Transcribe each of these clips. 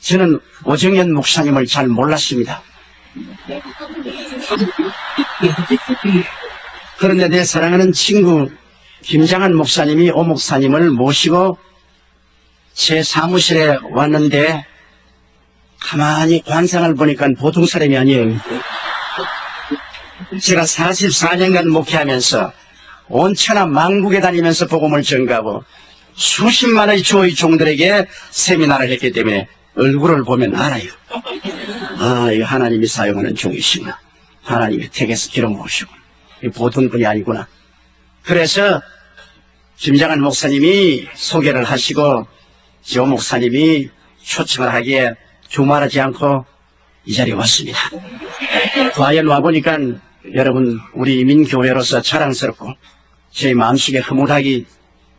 저는 오정현 목사님을 잘 몰랐습니다. 그런데 내 사랑하는 친구 김장한 목사님이 오 목사님을 모시고 제 사무실에 왔는데 가만히 관상을 보니까 보통 사람이 아니에요. 제가 44년간 목회하면서 온 천하 만국에 다니면서 복음을 전가하고 수십만의 주의 종들에게 세미나를 했기 때문에 얼굴을 보면 알아요. 아, 이거 하나님이 사용하는 종이시구나. 하나님이 택해서 기름부으시구나. 보통 분이 아니구나. 그래서 김장한 목사님이 소개를 하시고 조 목사님이 초청을 하기에 두말하지 않고 이 자리에 왔습니다. 과연 와보니까 여러분 우리 이민교회로서 자랑스럽고 제 마음속에 흐뭇하기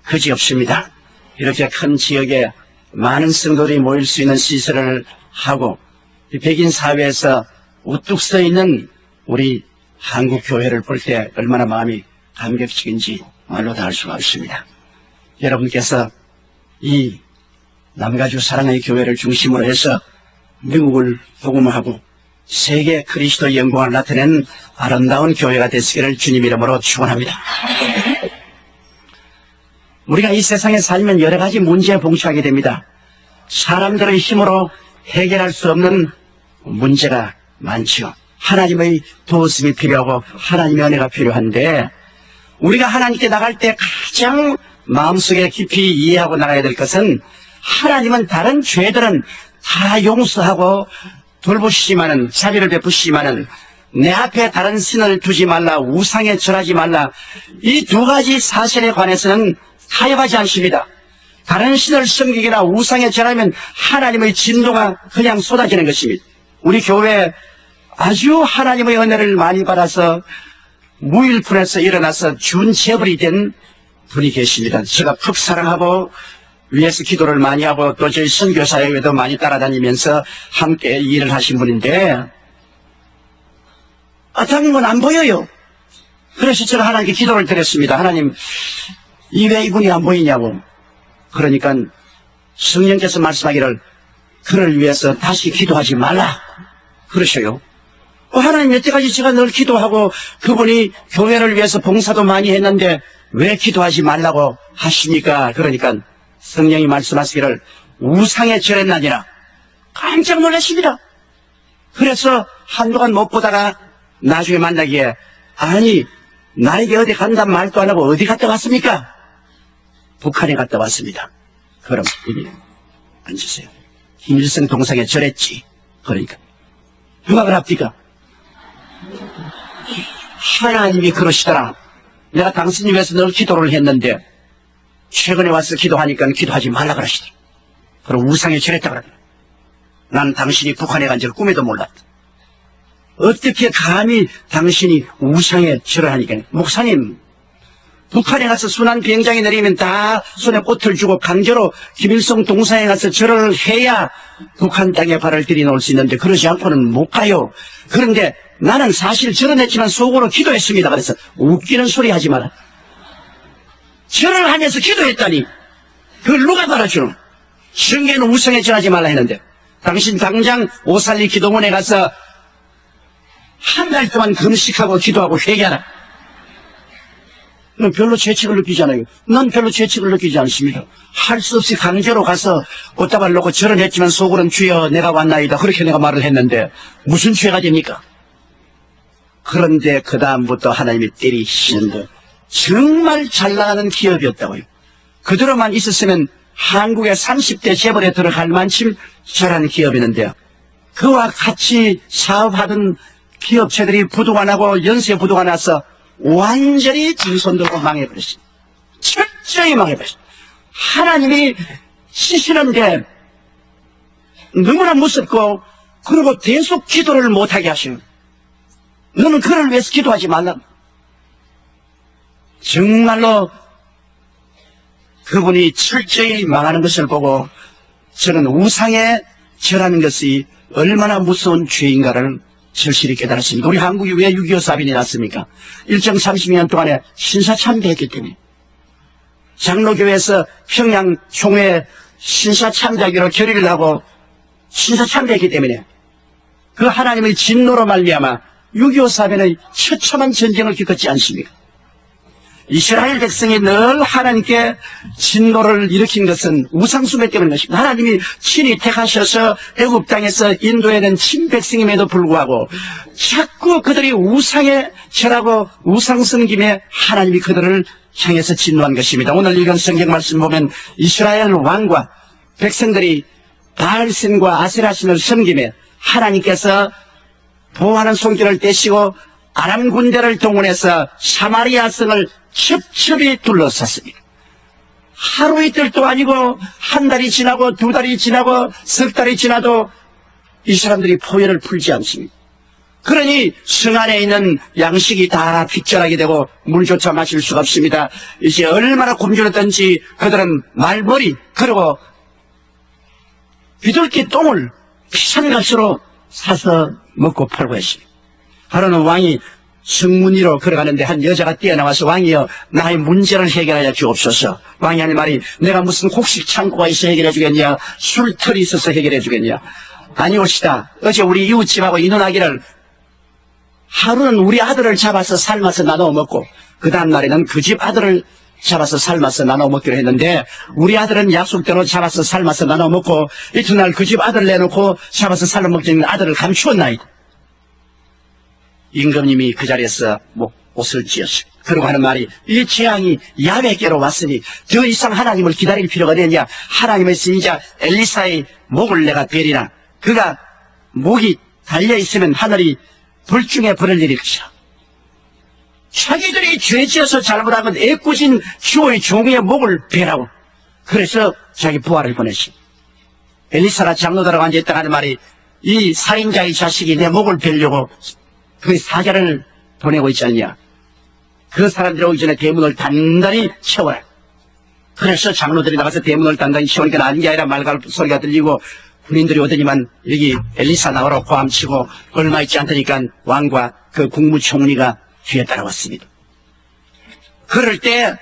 그지없습니다. 이렇게 큰 지역에 많은 성도들이 모일 수 있는 시설을 하고 백인 사회에서 우뚝 서 있는 우리 한국 교회를 볼 때 얼마나 마음이 감격적인지 말로 다 할 수가 없습니다. 여러분께서 이 남가주 사랑의 교회를 중심으로 해서 미국을 복음화하고 세계 그리스도의 영광을 나타내는 아름다운 교회가 되시기를 주님 이름으로 축원합니다. 우리가 이 세상에 살면 여러 가지 문제에 봉착하게 됩니다. 사람들의 힘으로 해결할 수 없는 문제가 많죠. 하나님의 도우심이 필요하고 하나님의 은혜가 필요한데 우리가 하나님께 나갈 때 가장 마음속에 깊이 이해하고 나가야 될 것은 하나님은 다른 죄들은 다 용서하고 돌보시지만은 자비를 베푸시지만은 내 앞에 다른 신을 두지 말라, 우상에 절하지 말라, 이 두 가지 사실에 관해서는 타협하지 않습니다. 다른 신을 섬기거나 우상에 절하면 하나님의 진노가 그냥 쏟아지는 것입니다. 우리 교회에 아주 하나님의 은혜를 많이 받아서 무일푼에서 일어나서 준체벌이 된 분이 계십니다. 제가 푹 사랑하고 위에서 기도를 많이 하고 또 저희 선교사회에도 많이 따라다니면서 함께 일을 하신 분인데 당분간 안 보여요. 그래서 제가 하나님께 기도를 드렸습니다. 하나님, 왜 이분이 안 보이냐고. 그러니까 성령께서 말씀하기를 그를 위해서 다시 기도하지 말라 그러셔요. 하나님, 여태까지 제가 늘 기도하고 그분이 교회를 위해서 봉사도 많이 했는데 왜 기도하지 말라고 하십니까? 그러니까 성령이 말씀하시기를 우상에 절했나니라. 깜짝 놀랐습니다. 그래서 한동안 못 보다가 나중에 만나기에 아니 나에게 어디 간단 말도 안 하고 어디 갔다 왔습니까? 북한에 갔다 왔습니다. 그럼 여기 앉으세요. 김일성 동상에 절했지. 그러니까 누가 그럽니까? 하나님이 그러시더라. 내가 당신을 위해서 늘 기도를 했는데 최근에 와서 기도하니까 기도하지 말라 그러시더라. 그럼 우상에 절했다 그러더라. 난 당신이 북한에 간 줄 꿈에도 몰랐다. 어떻게 감히 당신이 우상에 절을 하니까. 목사님, 북한에 가서 순환 비행장에 내리면 다 손에 꽃을 주고 강제로 김일성 동상에 가서 절을 해야 북한 땅에 발을 들이놓을 수 있는데 그러지 않고는 못 가요. 그런데 나는 사실 절은 했지만 속으로 기도했습니다. 그래서 웃기는 소리 하지 마라. 절을 하면서 기도했다니 그걸 누가 받아주노? 성경에는 우상에 절하지 말라 했는데 당신 당장 오살리 기도원에 가서 한 달 동안 금식하고 기도하고 회개하라. 넌 별로 죄책을 느끼지 않아요. 난 별로 죄책을 느끼지 않습니다. 할 수 없이 강제로 가서 꽃다발 놓고 절은 했지만 속으로는 주여 내가 왔나이다 그렇게 내가 말을 했는데 무슨 죄가 됩니까? 그런데 그 다음부터 하나님이 때리시는데 정말 잘 나가는 기업이었다고요. 그대로만 있었으면 한국의 30대 재벌에 들어갈 만큼 잘하는 기업이었는데요. 그와 같이 사업하던 기업체들이 부도가 나고 연쇄 부도가 나서 완전히 진손 들고 망해버렸습니다. 철저히 망해버렸습니다. 하나님이 치시는데 너무나 무섭고 그리고 계속 기도를 못하게 하시는 너는 그를 위해서 기도하지 말라. 정말로 그분이 철저히 망하는 것을 보고 저는 우상에 절하는 것이 얼마나 무서운 죄인가를 절실히 깨달았습니다. 우리 한국이 왜 6.25 사변이 났습니까? 일정 30년 동안에 신사참배했기 때문에. 장로교회에서 평양 총회 신사참배하기로 결의를 하고 신사참배했기 때문에 그 하나님의 진노로 말미암아 6.25 사변의 처참한 전쟁을 겪었지 않습니까? 이스라엘 백성이 늘 하나님께 진노를 일으킨 것은 우상숭배 때문인 것입니다. 하나님이 친히 택하셔서 애굽 땅에서 인도해낸 친백성임에도 불구하고 자꾸 그들이 우상에 절하고 우상 섬김에 하나님이 그들을 향해서 진노한 것입니다. 오늘 읽은 성경 말씀 보면 이스라엘 왕과 백성들이 바알신과 아세라신을 섬김에 하나님께서 보호하는 손길을 떼시고 아람 군대를 동원해서 사마리아 성을 첩첩이 둘러쌌습니다. 하루 이틀도 아니고 한 달이 지나고 두 달이 지나고 석 달이 지나도 이 사람들이 포효를 풀지 않습니다. 그러니 성 안에 있는 양식이 다 빗절하게 되고 물조차 마실 수가 없습니다. 이제 얼마나 굶주렸던지 그들은 말벌이 그리고 비둘기 똥을 비싼 값으로 사서 먹고 팔고 했습니다. 하루는 왕이 성문 위로 걸어가는데 한 여자가 뛰어나와서 왕이여 나의 문제를 해결하여 주옵소서. 왕이 하는 말이 내가 무슨 곡식 창고가 있어 해결해 주겠냐, 술털이 있어서 해결해 주겠냐. 아니옵시다. 어제 우리 이웃집하고 이혼하기를 하루는 우리 아들을 잡아서 삶아서 나눠 먹고 그 다음 날에는 그 집 아들을 잡아서 삶아서 나눠 먹기로 했는데 우리 아들은 약속대로 잡아서 삶아서 나눠 먹고 이튿날 그 집 아들 내놓고 잡아서 삶아 먹자는 아들을 감추었나이다. 임금님이 그 자리에서 옷을 찢었어요. 그러고 하는 말이 이 재앙이 야훼께로 왔으니 더 이상 하나님을 기다릴 필요가 되냐. 하나님의 선지자 엘리사의 목을 내가 베리라. 그가 목이 달려있으면 하늘이 불중에 불을 내릴 것이라. 자기들이 죄지어서 잘못하면 애꿎은 주의 종의 목을 베라고. 그래서 자기 부하를 보냈어. 엘리사가 장로들하고 앉아있다가 하는 말이 이 살인자의 자식이 내 목을 베려고 그 사자를 보내고 있지 않냐. 그 사람들이 오기 전에 대문을 단단히 채워라. 그래서 장로들이 나가서 대문을 단단히 채우니까 아닌 게 아니라 말갈 소리가 들리고 군인들이 오더니만 여기 엘리사 나오라고 고함치고 얼마 있지 않다니까 왕과 그 국무총리가 뒤에 따라왔습니다. 그럴 때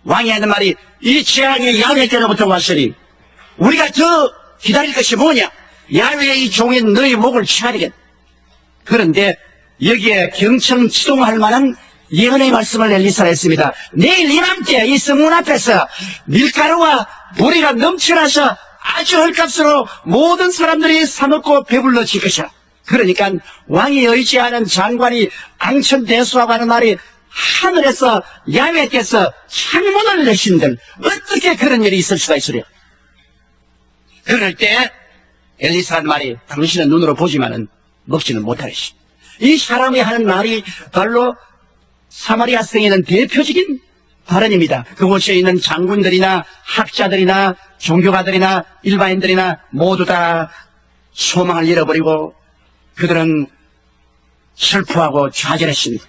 왕이 하는 말이 이 재앙이 야훼께로부터 왔으니 우리가 더 기다릴 것이 뭐냐. 야훼의 이 종인 너희 목을 쳐야 되겠다. 그런데 여기에 경청치동할 만한 예언의 말씀을 엘리사가 했습니다. 내일 이맘때 이 성문 앞에서 밀가루와 보리가 넘쳐나서 아주 헐값으로 모든 사람들이 사먹고 배불러질 것이야. 그러니까 왕이 의지하는 장관이 앙천대수하고 하는 말이 하늘에서 야훼께서 창문을 내신들 어떻게 그런 일이 있을 수가 있으랴. 그럴 때 엘리사 한 말이 당신은 눈으로 보지만은 먹지는 못하겠지. 이 사람이 하는 말이 바로 사마리아 성에 있는 대표적인 발언입니다. 그곳에 있는 장군들이나 학자들이나 종교가들이나 일반인들이나 모두 다 소망을 잃어버리고 그들은 슬퍼하고 좌절했습니다.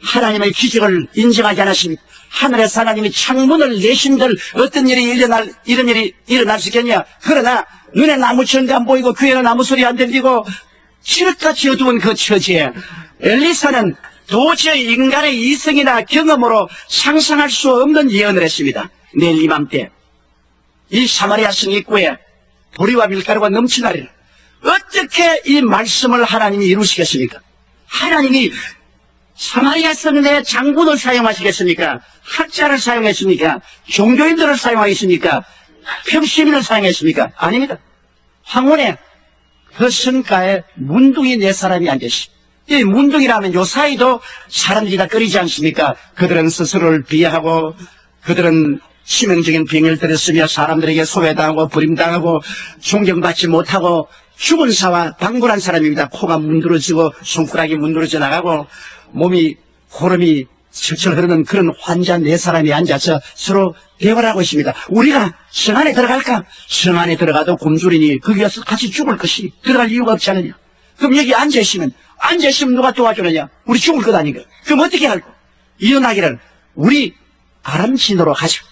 하나님의 기적을 인정하지 않았습니다. 하늘에서 하나님이 창문을 내신들 어떤 일이 이런 일이 일어날 수 있겠냐. 그러나 눈에 나무 천가 안 보이고 귀에는 아무 소리 안 들리고 지긋같이 어두운 그 처지에 엘리사는 도저히 인간의 이성이나 경험으로 상상할 수 없는 예언을 했습니다. 내일 이맘때 이 사마리아 성 입구에 보리와 밀가루가 넘치나리라. 어떻게 이 말씀을 하나님이 이루시겠습니까? 하나님이 사마리아 성 내 장군을 사용하시겠습니까? 학자를 사용했습니까? 종교인들을 사용하겠습니까? 평시민을 사용했습니까? 아닙니다. 황혼에 그 성가에 문둥이 네 사람이 앉으시. 이 문둥이라면 요 사이도 사람들이 다 끓이지 않습니까? 그들은 스스로를 비하하고 그들은 치명적인 병을들을 쓰며 사람들에게 소외당하고 버림당하고 존경받지 못하고 죽은 사와 방불한 사람입니다. 코가 문드러지고 손가락이 문드러져 나가고 몸이 고름이 철철 흐르는 그런 환자 네 사람이 앉아서 서로 대화를 하고 있습니다. 우리가 성 안에 들어갈까? 성 안에 들어가도 굶주리니 거기 가서 같이 죽을 것이 들어갈 이유가 없지 않느냐. 그럼 여기 앉아있으면 누가 도와주느냐. 우리 죽을 것 아닌가. 그럼 어떻게 할까? 이혼하기를 우리 바람진으로 가자.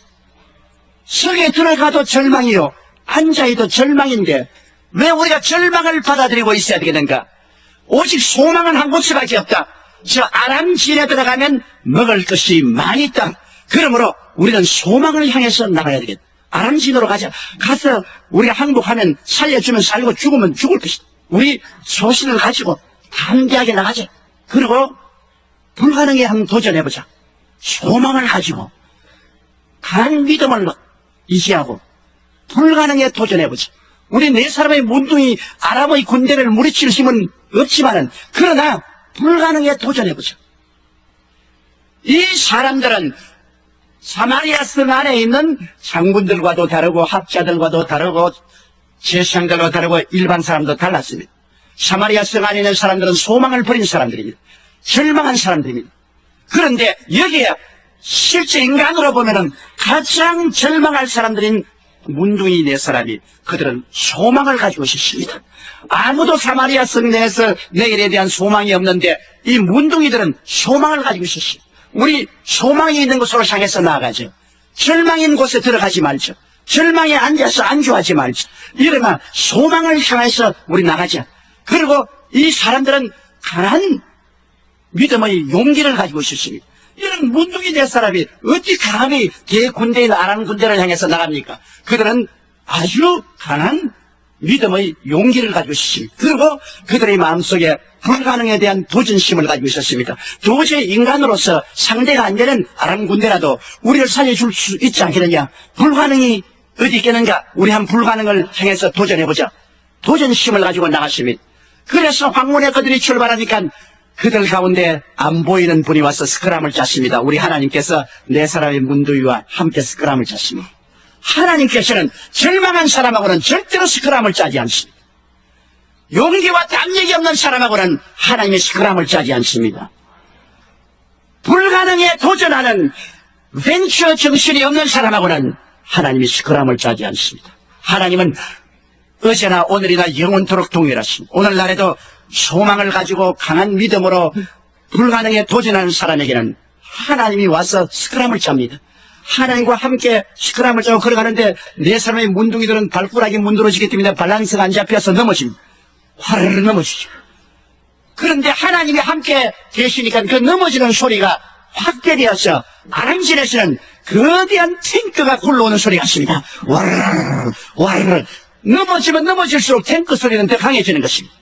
성에 들어가도 절망이요 앉아있도 절망인데 왜 우리가 절망을 받아들이고 있어야 되겠는가? 오직 소망은 한 곳에밖에 없다. 저 아람진에 들어가면 먹을 것이 많이 있다. 그러므로 우리는 소망을 향해서 나가야 되겠다. 아람진으로 가자. 가서 우리가 항복하면 살려주면 살고 죽으면 죽을 것이다. 우리 소신을 가지고 담대하게 나가자. 그리고 불가능에 한번 도전해보자. 소망을 가지고 강한 믿음을 유지하고 불가능에 도전해보자. 우리 네 사람의 문둥이 아람의 군대를 무리칠 힘은 없지만은 그러나 불가능에 도전해보자. 이 사람들은 사마리아 성 안에 있는 장군들과도 다르고 학자들과도 다르고 제사장들과 다르고 일반 사람도 달랐습니다. 사마리아 성 안에 있는 사람들은 소망을 버린 사람들입니다. 절망한 사람들입니다. 그런데 여기에 실제 인간으로 보면은 가장 절망할 사람들인 문둥이 네 사람이 그들은 소망을 가지고 있었습니다. 아무도 사마리아 성 내에서 내일에 대한 소망이 없는데 이 문둥이들은 소망을 가지고 있었습니다. 우리 소망이 있는 곳으로 향해서 나아가죠. 절망인 곳에 들어가지 말죠. 절망에 앉아서 안주하지 말죠. 이러나 소망을 향해서 우리 나가자. 그리고 이 사람들은 강한 믿음의 용기를 가지고 있었습니다. 이런 문둥이 네 사람이 어찌 감히 대군대인 아람 군대를 향해서 나갑니까? 그들은 아주 강한 믿음의 용기를 가지고 있었습니다. 그리고 그들의 마음속에 불가능에 대한 도전심을 가지고 있었습니다. 도저히 인간으로서 상대가 안 되는 아람 군대라도 우리를 살려줄 수 있지 않겠느냐. 불가능이 어디 있겠는가. 우리 한 불가능을 향해서 도전해보자. 도전심을 가지고 나갔습니다. 그래서 황문에 그들이 출발하니까 그들 가운데 안 보이는 분이 와서 스크람을 짰습니다. 우리 하나님께서 네 사람의 문둥이와 함께 스크람을 짰습니다. 하나님께서는 절망한 사람하고는 절대로 스크람을 짜지 않습니다. 용기와 담력이 없는 사람하고는 하나님의 스크람을 짜지 않습니다. 불가능에 도전하는 벤처 정신이 없는 사람하고는 하나님이 스크람을 짜지 않습니다. 하나님은 어제나 오늘이나 영원토록 동일하십니다. 오늘날에도 소망을 가지고 강한 믿음으로 불가능에 도전하는 사람에게는 하나님이 와서 스크람을 짭니다. 하나님과 함께 스크람을 짜고 걸어가는데 네 사람의 문둥이들은 발꾸락이 문드러지기 때문에 밸런스가 안 잡혀서 넘어집니다. 화르르 넘어지죠. 그런데 하나님이 함께 계시니까 그 넘어지는 소리가 확대되어서 아람진에서는 거대한 탱크가 굴러오는 소리 같습니다. 와르르 와르르. 넘어지면 넘어질수록 탱크 소리는 더 강해지는 것입니다.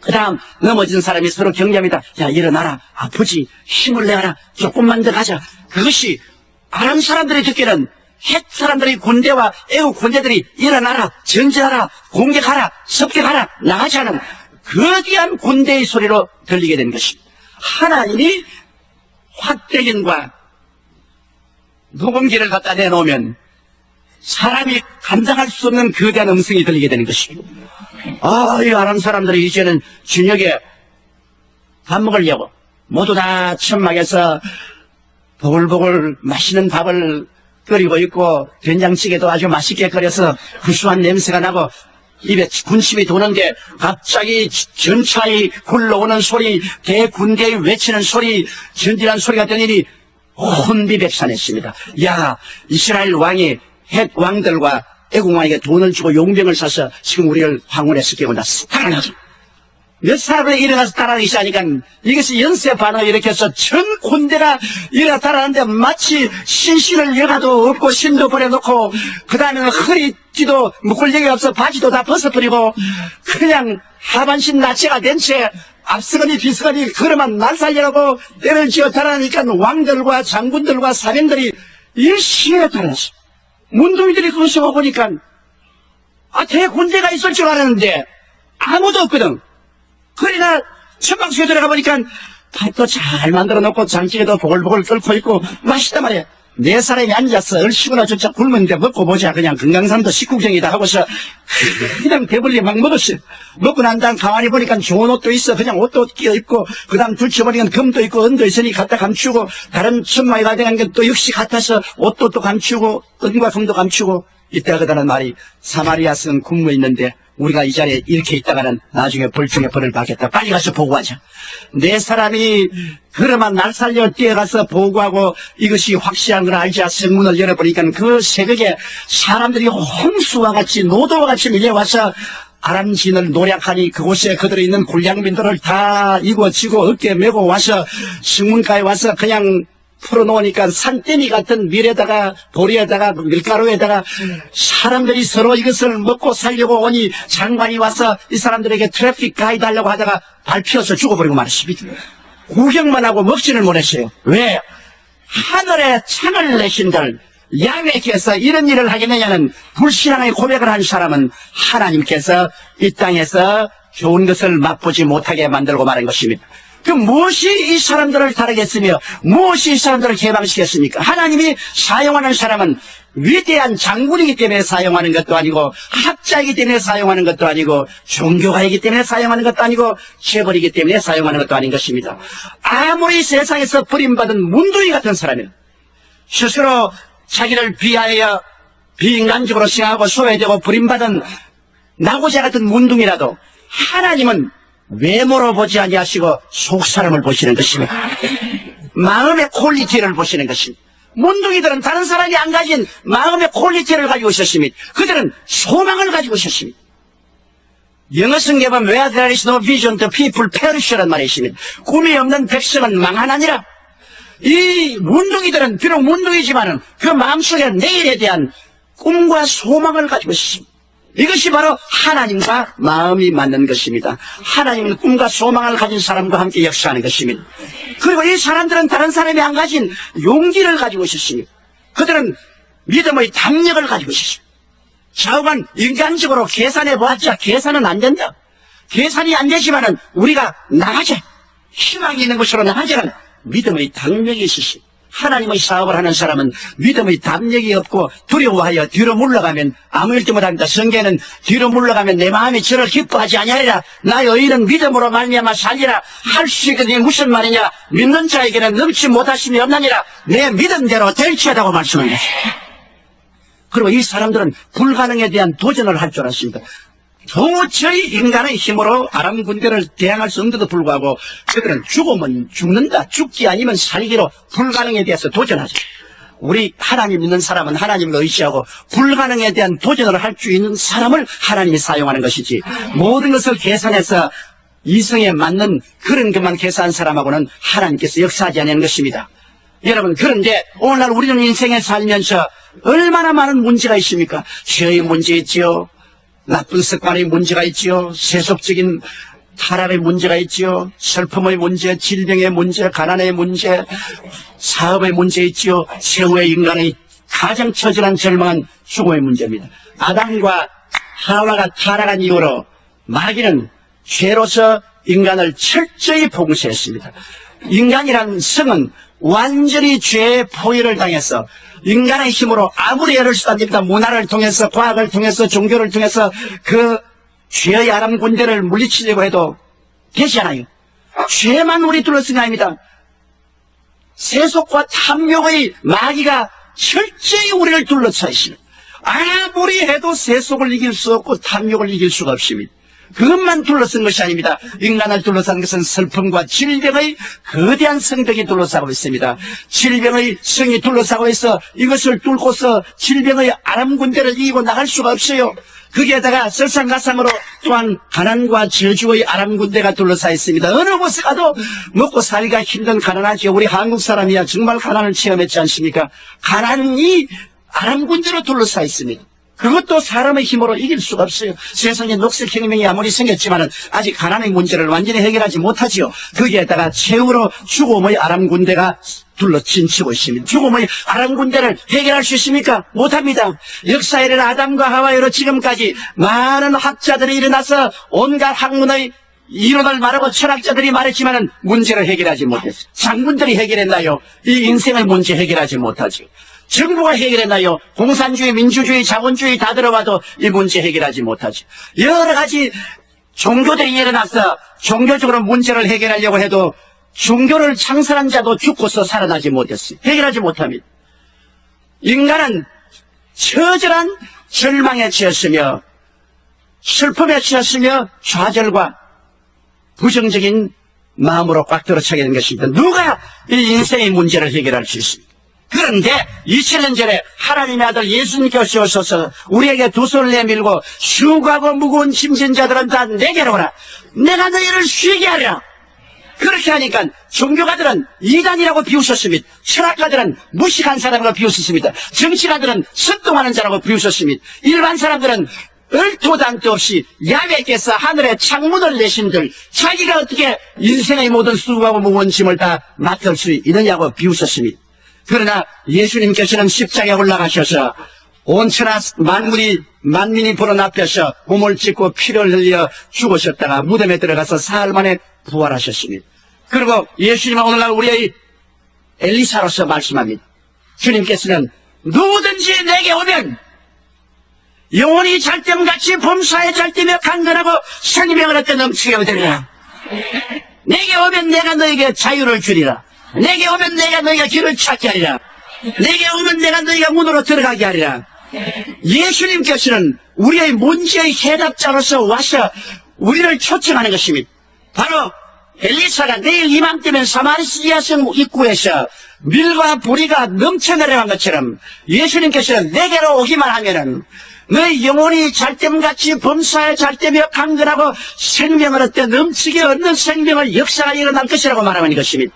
그 다음 넘어진 사람이 서로 격려합니다. 야, 일어나라. 아프지. 힘을 내라. 조금만 더 가자. 그것이 아람 사람들이 듣기는 헷 사람들이 군대와 애국 군대들이 일어나라. 전진하라. 공격하라. 습격하라. 나가지 않은 거대한 군대의 소리로 들리게 된 것입니다. 하나님이 확대견과 녹음기를 갖다 내놓으면 사람이 감당할 수 없는 거대한 음성이 들리게 되는 것입니다. 이 아람 사람들이 이제는 저녁에 밥 먹으려고 모두 다 천막에서 보글보글 맛있는 밥을 끓이고 있고 된장찌개도 아주 맛있게 끓여서 구수한 냄새가 나고 입에 군침이 도는데 갑자기 전차에 굴러오는 소리, 대군대에 외치는 소리, 전진한 소리가 들리니 혼비백산했습니다. 야, 이스라엘 왕이 헷 왕들과 애국왕에게 돈을 주고 용병을 사서 지금 우리를 황혼에서 깨어났어. 달아나죠. 몇 사람이 일어나서 달아나기 시작하니까 이것이 연쇄 반응을 일으켜서 전 군대가 일어나 달아나는데 마치 신신을 여가도 없고 신도 버려놓고 그 다음에는 허리띠도 묶을 여기가 없어 바지도 다 벗어버리고 그냥 하반신 나체가 된 채 앞서거니 뒤서거니 걸어만 날살려고 때를 지어 달아나니까 왕들과 장군들과 사병들이 일시에 달아났어. 문둥이들이 그것을 보니까 대군대가 있을 줄 알았는데 아무도 없거든. 그러나 천막 속에 들어가 보니까 밥도 잘 만들어 놓고 장찌개도 보글보글 끓고 있고 맛있단 말이야. 네 사람이 앉아서 얼씨구나 저짝 굶는데 먹고 보자. 그냥 건강상도 식구경이다 하고서 그냥 배불리 막 먹었어요. 먹고 난 다음 가만히 보니까 좋은 옷도 있어. 그냥 옷도 끼어 입고 그 다음 둘쳐보니까 금도 있고 은도 있으니 갖다 감추고 다른 천막에 가져간 게 또 역시 같아서 옷도 또 감추고 은과 금도 감추고 이때가 그다는 말이 사마리아 성 군무에 있는데 우리가 이 자리에 이렇게 있다가는 나중에 벌중에 벌을 받겠다. 빨리 가서 보고하자. 네 사람이 그러면 날 살려 뛰어가서 보고하고 이것이 확실한 걸 알자 성문을 열어보니까 그 새벽에 사람들이 홍수와 같이 노도와 같이 밀려와서 아람진을 노략하니 그곳에 그들이 있는 군량민들을 다 이고지고 어깨에 메고 와서 성문가에 와서 그냥 풀어놓으니까 산더미 같은 밀에다가 보리에다가 밀가루에다가 사람들이 서로 이것을 먹고 살려고 오니 장관이 와서 이 사람들에게 트래픽 가이드 하려고 하다가 발 피어서 죽어버리고 말았습니다. 구경만 하고 먹지를 못했어요. 왜? 하늘에 창을 내신들 야훼께서 이런 일을 하겠느냐는 불신앙의 고백을 한 사람은 하나님께서 이 땅에서 좋은 것을 맛보지 못하게 만들고 말한 것입니다. 그 무엇이 이 사람들을 다르겠으며 무엇이 이 사람들을 개방시켰습니까? 하나님이 사용하는 사람은 위대한 장군이기 때문에 사용하는 것도 아니고 학자이기 때문에 사용하는 것도 아니고 종교가이기 때문에 사용하는 것도 아니고 재벌이기 때문에 사용하는 것도 아닌 것입니다. 아무리 세상에서 버림받은 문둥이 같은 사람이에요. 스스로 자기를 비하여 비인간적으로 생각하고 소외되고 버림받은 나고자 같은 문둥이라도 하나님은 외모로 보지 아니하시고 속사람을 보시는 것입니다. 마음의 퀄리티를 보시는 것입니다. 문둥이들은 다른 사람이 안 가진 마음의 퀄리티를 가지고 있었습니다. 그들은 소망을 가지고 있었습니다. 영어 성경에 보면 Where there is no vision, the people perish라는 말이 있습니다. 꿈이 없는 백성은 망하나니라. 이 문둥이들은 비록 문둥이지만은 그 마음속에 내일에 대한 꿈과 소망을 가지고 있습니다. 이것이 바로 하나님과 마음이 맞는 것입니다. 하나님은 꿈과 소망을 가진 사람과 함께 역사하는 것입니다. 그리고 이 사람들은 다른 사람이 안 가진 용기를 가지고 있었습니다. 그들은 믿음의 담력을 가지고 있었습니다. 좌우간 인간적으로 계산해 보았자 계산은 안 된다. 계산이 안 되지만은 우리가 나가자. 희망이 있는 곳으로 나가자는 믿음의 담력이 있었습니다. 하나님의 사업을 하는 사람은 믿음의 담력이 없고 두려워하여 뒤로 물러가면 아무 일도 못합니다. 성경에는 뒤로 물러가면 내 마음이 저를 기뻐하지 아니하리라. 나의 의인은 믿음으로 말미암아 살리라. 할 수 있거든요. 무슨 말이냐? 믿는 자에게는 넘치 못하심이 없나니라. 내 믿음대로 될지어다고 말씀합니다. 그리고 이 사람들은 불가능에 대한 도전을 할 줄 알았습니다. 도저히 인간의 힘으로 아람 군대를 대항할 수 없는데도 불구하고 그들은 죽으면 죽는다, 죽기 아니면 살기로 불가능에 대해서 도전하죠. 우리 하나님 믿는 사람은 하나님을 의지하고 불가능에 대한 도전을 할 수 있는 사람을 하나님이 사용하는 것이지, 모든 것을 계산해서 이성에 맞는 그런 것만 계산한 사람하고는 하나님께서 역사하지 않는 것입니다. 여러분, 그런데 오늘날 우리는 인생에 살면서 얼마나 많은 문제가 있습니까? 죄의 문제 있지요, 나쁜 습관의 문제가 있지요, 세속적인 타락의 문제가 있지요, 슬픔의 문제, 질병의 문제, 가난의 문제, 사업의 문제 있지요, 최후의 인간의 가장 처절한 절망은 죽음의 문제입니다. 아담과 하와가 타락한 이후로 마귀는 죄로서 인간을 철저히 봉쇄했습니다. 인간이란 성은 완전히 죄의 포위를 당해서 인간의 힘으로 아무리 애를 써도 안 됩니다. 문화를 통해서, 과학을 통해서, 종교를 통해서 그 죄의 아람 군대를 물리치려고 해도 되지 않아요. 죄만 우리 둘러쓴 게 아닙니다. 세속과 탐욕의 마귀가 철저히 우리를 둘러쳐 있습니다. 아무리 해도 세속을 이길 수 없고 탐욕을 이길 수가 없습니다. 그것만 둘러쓴 것이 아닙니다. 인간을 둘러싼 것은 슬픔과 질병의 거대한 성벽이 둘러싸고 있습니다. 질병의 성이 둘러싸고 있어 이것을 뚫고서 질병의 아람군대를 이기고 나갈 수가 없어요. 거기에다가 설상가상으로 또한 가난과 저주의 아람군대가 둘러싸여 있습니다. 어느 곳에 가도 먹고 살기가 힘든 가난하죠. 우리 한국 사람이야 정말 가난을 체험했지 않습니까? 가난이 아람군대로 둘러싸여 있습니다. 그것도 사람의 힘으로 이길 수가 없어요. 세상에 녹색혁명이 아무리 생겼지만 아직 가난의 문제를 완전히 해결하지 못하지요. 거기에다가 최후로 죽음의 아람 군대가 둘러친치고 있습니다. 죽음의 아람 군대를 해결할 수 있습니까? 못합니다. 역사에 이르는 아담과 하와이로 지금까지 많은 학자들이 일어나서 온갖 학문의 이론을 말하고 철학자들이 말했지만 문제를 해결하지 못했어요. 장군들이 해결했나요? 이 인생의 문제 해결하지 못하죠. 정부가 해결했나요? 공산주의, 민주주의, 자본주의 다 들어봐도 이 문제 해결하지 못하죠. 여러 가지 종교들이 일어나서 종교적으로 문제를 해결하려고 해도 종교를 창설한 자도 죽고서 살아나지 못했어요. 해결하지 못합니다. 인간은 처절한 절망에 처했으며 슬픔에 처했으며 좌절과 부정적인 마음으로 꽉 들어차게 된 것입니다. 누가 이 인생의 문제를 해결할 수 있습니까? 그런데 2000년 전에 하나님의 아들 예수님께서 오셔서 우리에게 두 손을 내밀고 수고하고 무거운 짐진 자들은 다 내게로 오라. 내가 너희를 쉬게 하랴. 그렇게 하니까 종교가들은 이단이라고 비웃었습니다. 철학가들은 무식한 사람이라고 비웃었습니다. 정치가들은 선동하는 자라고 비웃었습니다. 일반 사람들은 얼토당토 없이 야훼께서 하늘에 창문을 내신들 자기가 어떻게 인생의 모든 수고하고 무거운 짐을 다 맡을 수 있느냐고 비웃었습니다. 그러나 예수님께서는 십자가에 올라가셔서 온 천하 만민이 보는 앞에서 몸을 찢고 피를 흘려 죽으셨다가 무덤에 들어가서 사흘 만에 부활하셨습니다. 그리고 예수님은 오늘날 우리의 엘리사로서 말씀합니다. 주님께서는 누구든지 내게 오면 영혼이 잘됨같이 범사에 잘되며 강건하고 생명을 얻게 넘치게 되리라. 내게 오면 내가 너에게 자유를 주리라. 내게 오면 내가 너희가 길을 찾게 하리라. 내게 오면 내가 너희가 문으로 들어가게 하리라. 예수님께서는 우리의 문제의 해답자로서 와서 우리를 초청하는 것입니다. 바로 엘리사가 내일 이맘때면 사마리아 성 입구에서 밀과 보리가 넘쳐 내려간 것처럼 예수님께서는 내게로 오기만 하면은 너희 영혼이 잘됨같이 범사에 잘되며 강건하고 생명을 얻되 넘치게 얻는 생명을 역사가 일어날 것이라고 말하는 것입니다.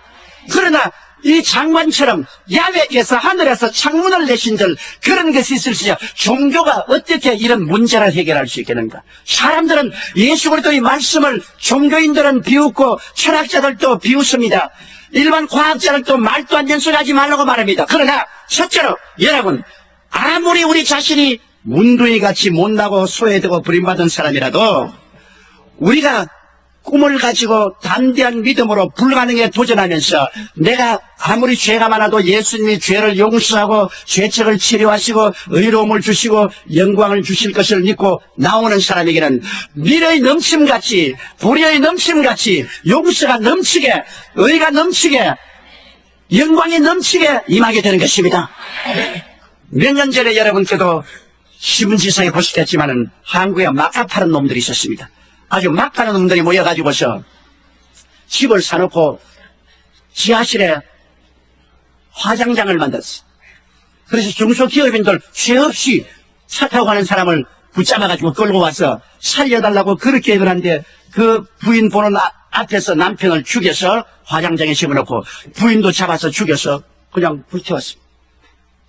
그러나 이 장관처럼 야훼께서 하늘에서 창문을 내신들 그런 것이 있을지야 종교가 어떻게 이런 문제를 해결할 수 있겠는가? 사람들은 예수 그리스도의 말씀을 종교인들은 비웃고 철학자들도 비웃습니다. 일반 과학자들도 말도 안 되는 소리 하지 말라고 말합니다. 그러나 첫째로 여러분 아무리 우리 자신이 문둥이같이 못나고 소외되고 버림받은 사람이라도 우리가 꿈을 가지고 담대한 믿음으로 불가능에 도전하면서 내가 아무리 죄가 많아도 예수님이 죄를 용서하고 죄책을 치료하시고 의로움을 주시고 영광을 주실 것을 믿고 나오는 사람에게는 미래의 넘침같이 불의의 넘침같이 용서가 넘치게 의가 넘치게 영광이 넘치게 임하게 되는 것입니다. 몇 년 전에 여러분께도 신문지상에 보시겠지만은 한국에 마카 파는 놈들이 있었습니다. 아주 막 파는 놈들이 모여가지고서 집을 사놓고 지하실에 화장장을 만들었어. 그래서 중소기업인들 죄 없이 차 타고 가는 사람을 붙잡아가지고 끌고 와서 살려달라고 그렇게 그러는데 그 부인 보는 앞에서 남편을 죽여서 화장장에 집어넣고 부인도 잡아서 죽여서 그냥 불태웠습니다.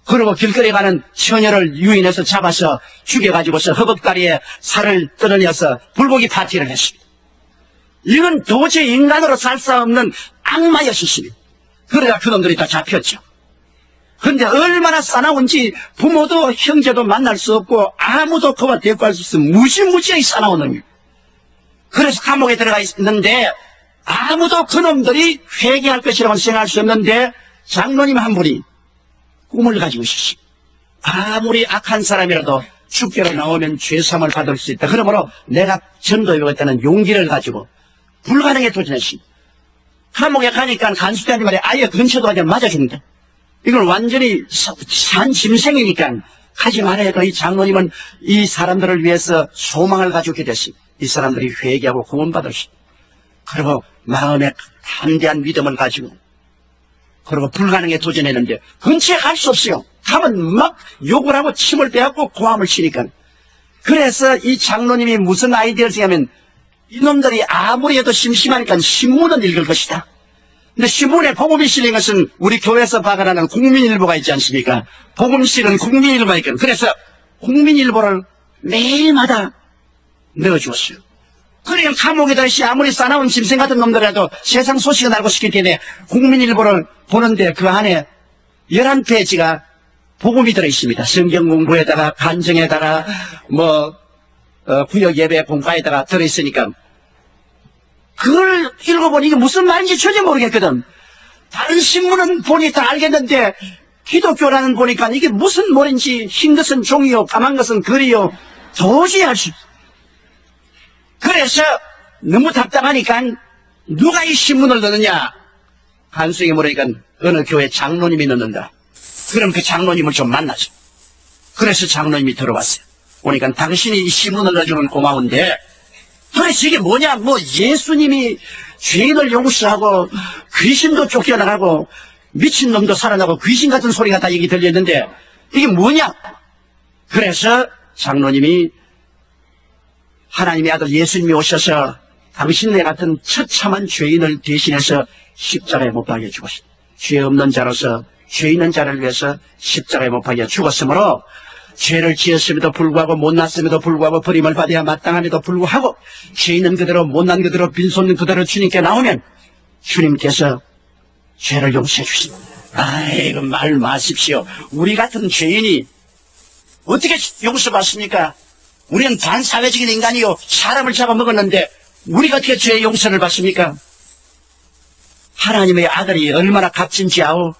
그리고 길거리에 가는 처녀를 유인해서 잡아서 죽여가지고서 허벅다리에 살을 뜯어내서 불고기 파티를 했습니다. 이건 도저히 인간으로 살 수 없는 악마였습니다. 그러다 그놈들이 다 잡혔죠. 그런데 얼마나 싸나운지 부모도 형제도 만날 수 없고 아무도 그와 대꾸할 수 없어 무시무시하게 싸나운 놈입니다. 그래서 감옥에 들어가 있는데 아무도 그놈들이 회개할 것이라고 생각할 수 없는데 장로님 한 분이 꿈을 가지고 있었습니다. 아무리 악한 사람이라도 축제로 나오면 죄사함을 받을 수 있다. 그러므로 내가 전도에 때는 용기를 가지고 불가능에 도전했습니다. 감옥에 가니까 간수대한테 말해 아예 근처도 하지 맞아 죽는다. 이걸 완전히 산 짐승이니까 가지 말아야 돼. 이 장로님은 이 사람들을 위해서 소망을 가지게 됐습니다. 이 사람들이 회개하고 구원받을 수 있다. 그리고 마음에 담대한 믿음을 가지고 그리고 불가능에 도전했는데 근처에 갈 수 없어요. 가면 막 욕을 하고 침을 빼앗고 고함을 치니까. 그래서 이 장로님이 무슨 아이디어를 쓰냐면 이놈들이 아무리 해도 심심하니까 신문은 읽을 것이다. 근데 신문에 복음이 실린 것은 우리 교회에서 발간하는 국민일보가 있지 않습니까? 복음 실은 국민일보가 있거든. 그래서 국민일보를 매일마다 넣어주었어요. 그러니까 감옥에 들어있이 아무리 싸나운 짐승 같은 놈들이라도 세상 소식을 알고 싶기 때문에 국민일보를 보는데 그 안에 11페이지가 복음이 들어있습니다. 성경 공부에다가 간증에다가 구역 예배 공과에다가 들어있으니까 그걸 읽어보니 이게 무슨 말인지 전혀 모르겠거든. 다른 신문은 보니 다 알겠는데 기독교라는 보니까 이게 무슨 말인지 흰 것은 종이요 까만 것은 글이요 도저히 알 수 없어. 그래서 너무 답답하니까 누가 이 신문을 넣느냐? 한수에게 물으니까 어느 교회 장로님이 넣는다. 그럼 그 장로님을 좀 만나죠. 그래서 장로님이 들어왔어요. 오니까 당신이 이 신문을 넣어주면 고마운데 도대체 이게 뭐냐? 예수님이 죄인을 용서하고 귀신도 쫓겨나가고 미친놈도 살아나고 귀신 같은 소리가 다 여기 들렸는데 이게 뭐냐? 그래서 장로님이 하나님의 아들 예수님이 오셔서 당신네 같은 처참한 죄인을 대신해서 십자가에 못 박여 죽었습니다. 죄 없는 자로서 죄 있는 자를 위해서 십자가에 못 박여 죽었으므로 죄를 지었음에도 불구하고 못났음에도 불구하고 버림을 받아야 마땅함에도 불구하고 죄 있는 그대로 못난 그대로 빈손 그대로 주님께 나오면 주님께서 죄를 용서해 주십니다. 아이고 말 마십시오. 우리 같은 죄인이 어떻게 용서받습니까? 우리는 반사회적인 인간이요 사람을 잡아먹었는데 우리가 어떻게 죄의 용서를 받습니까? 하나님의 아들이 얼마나 값진지 아오.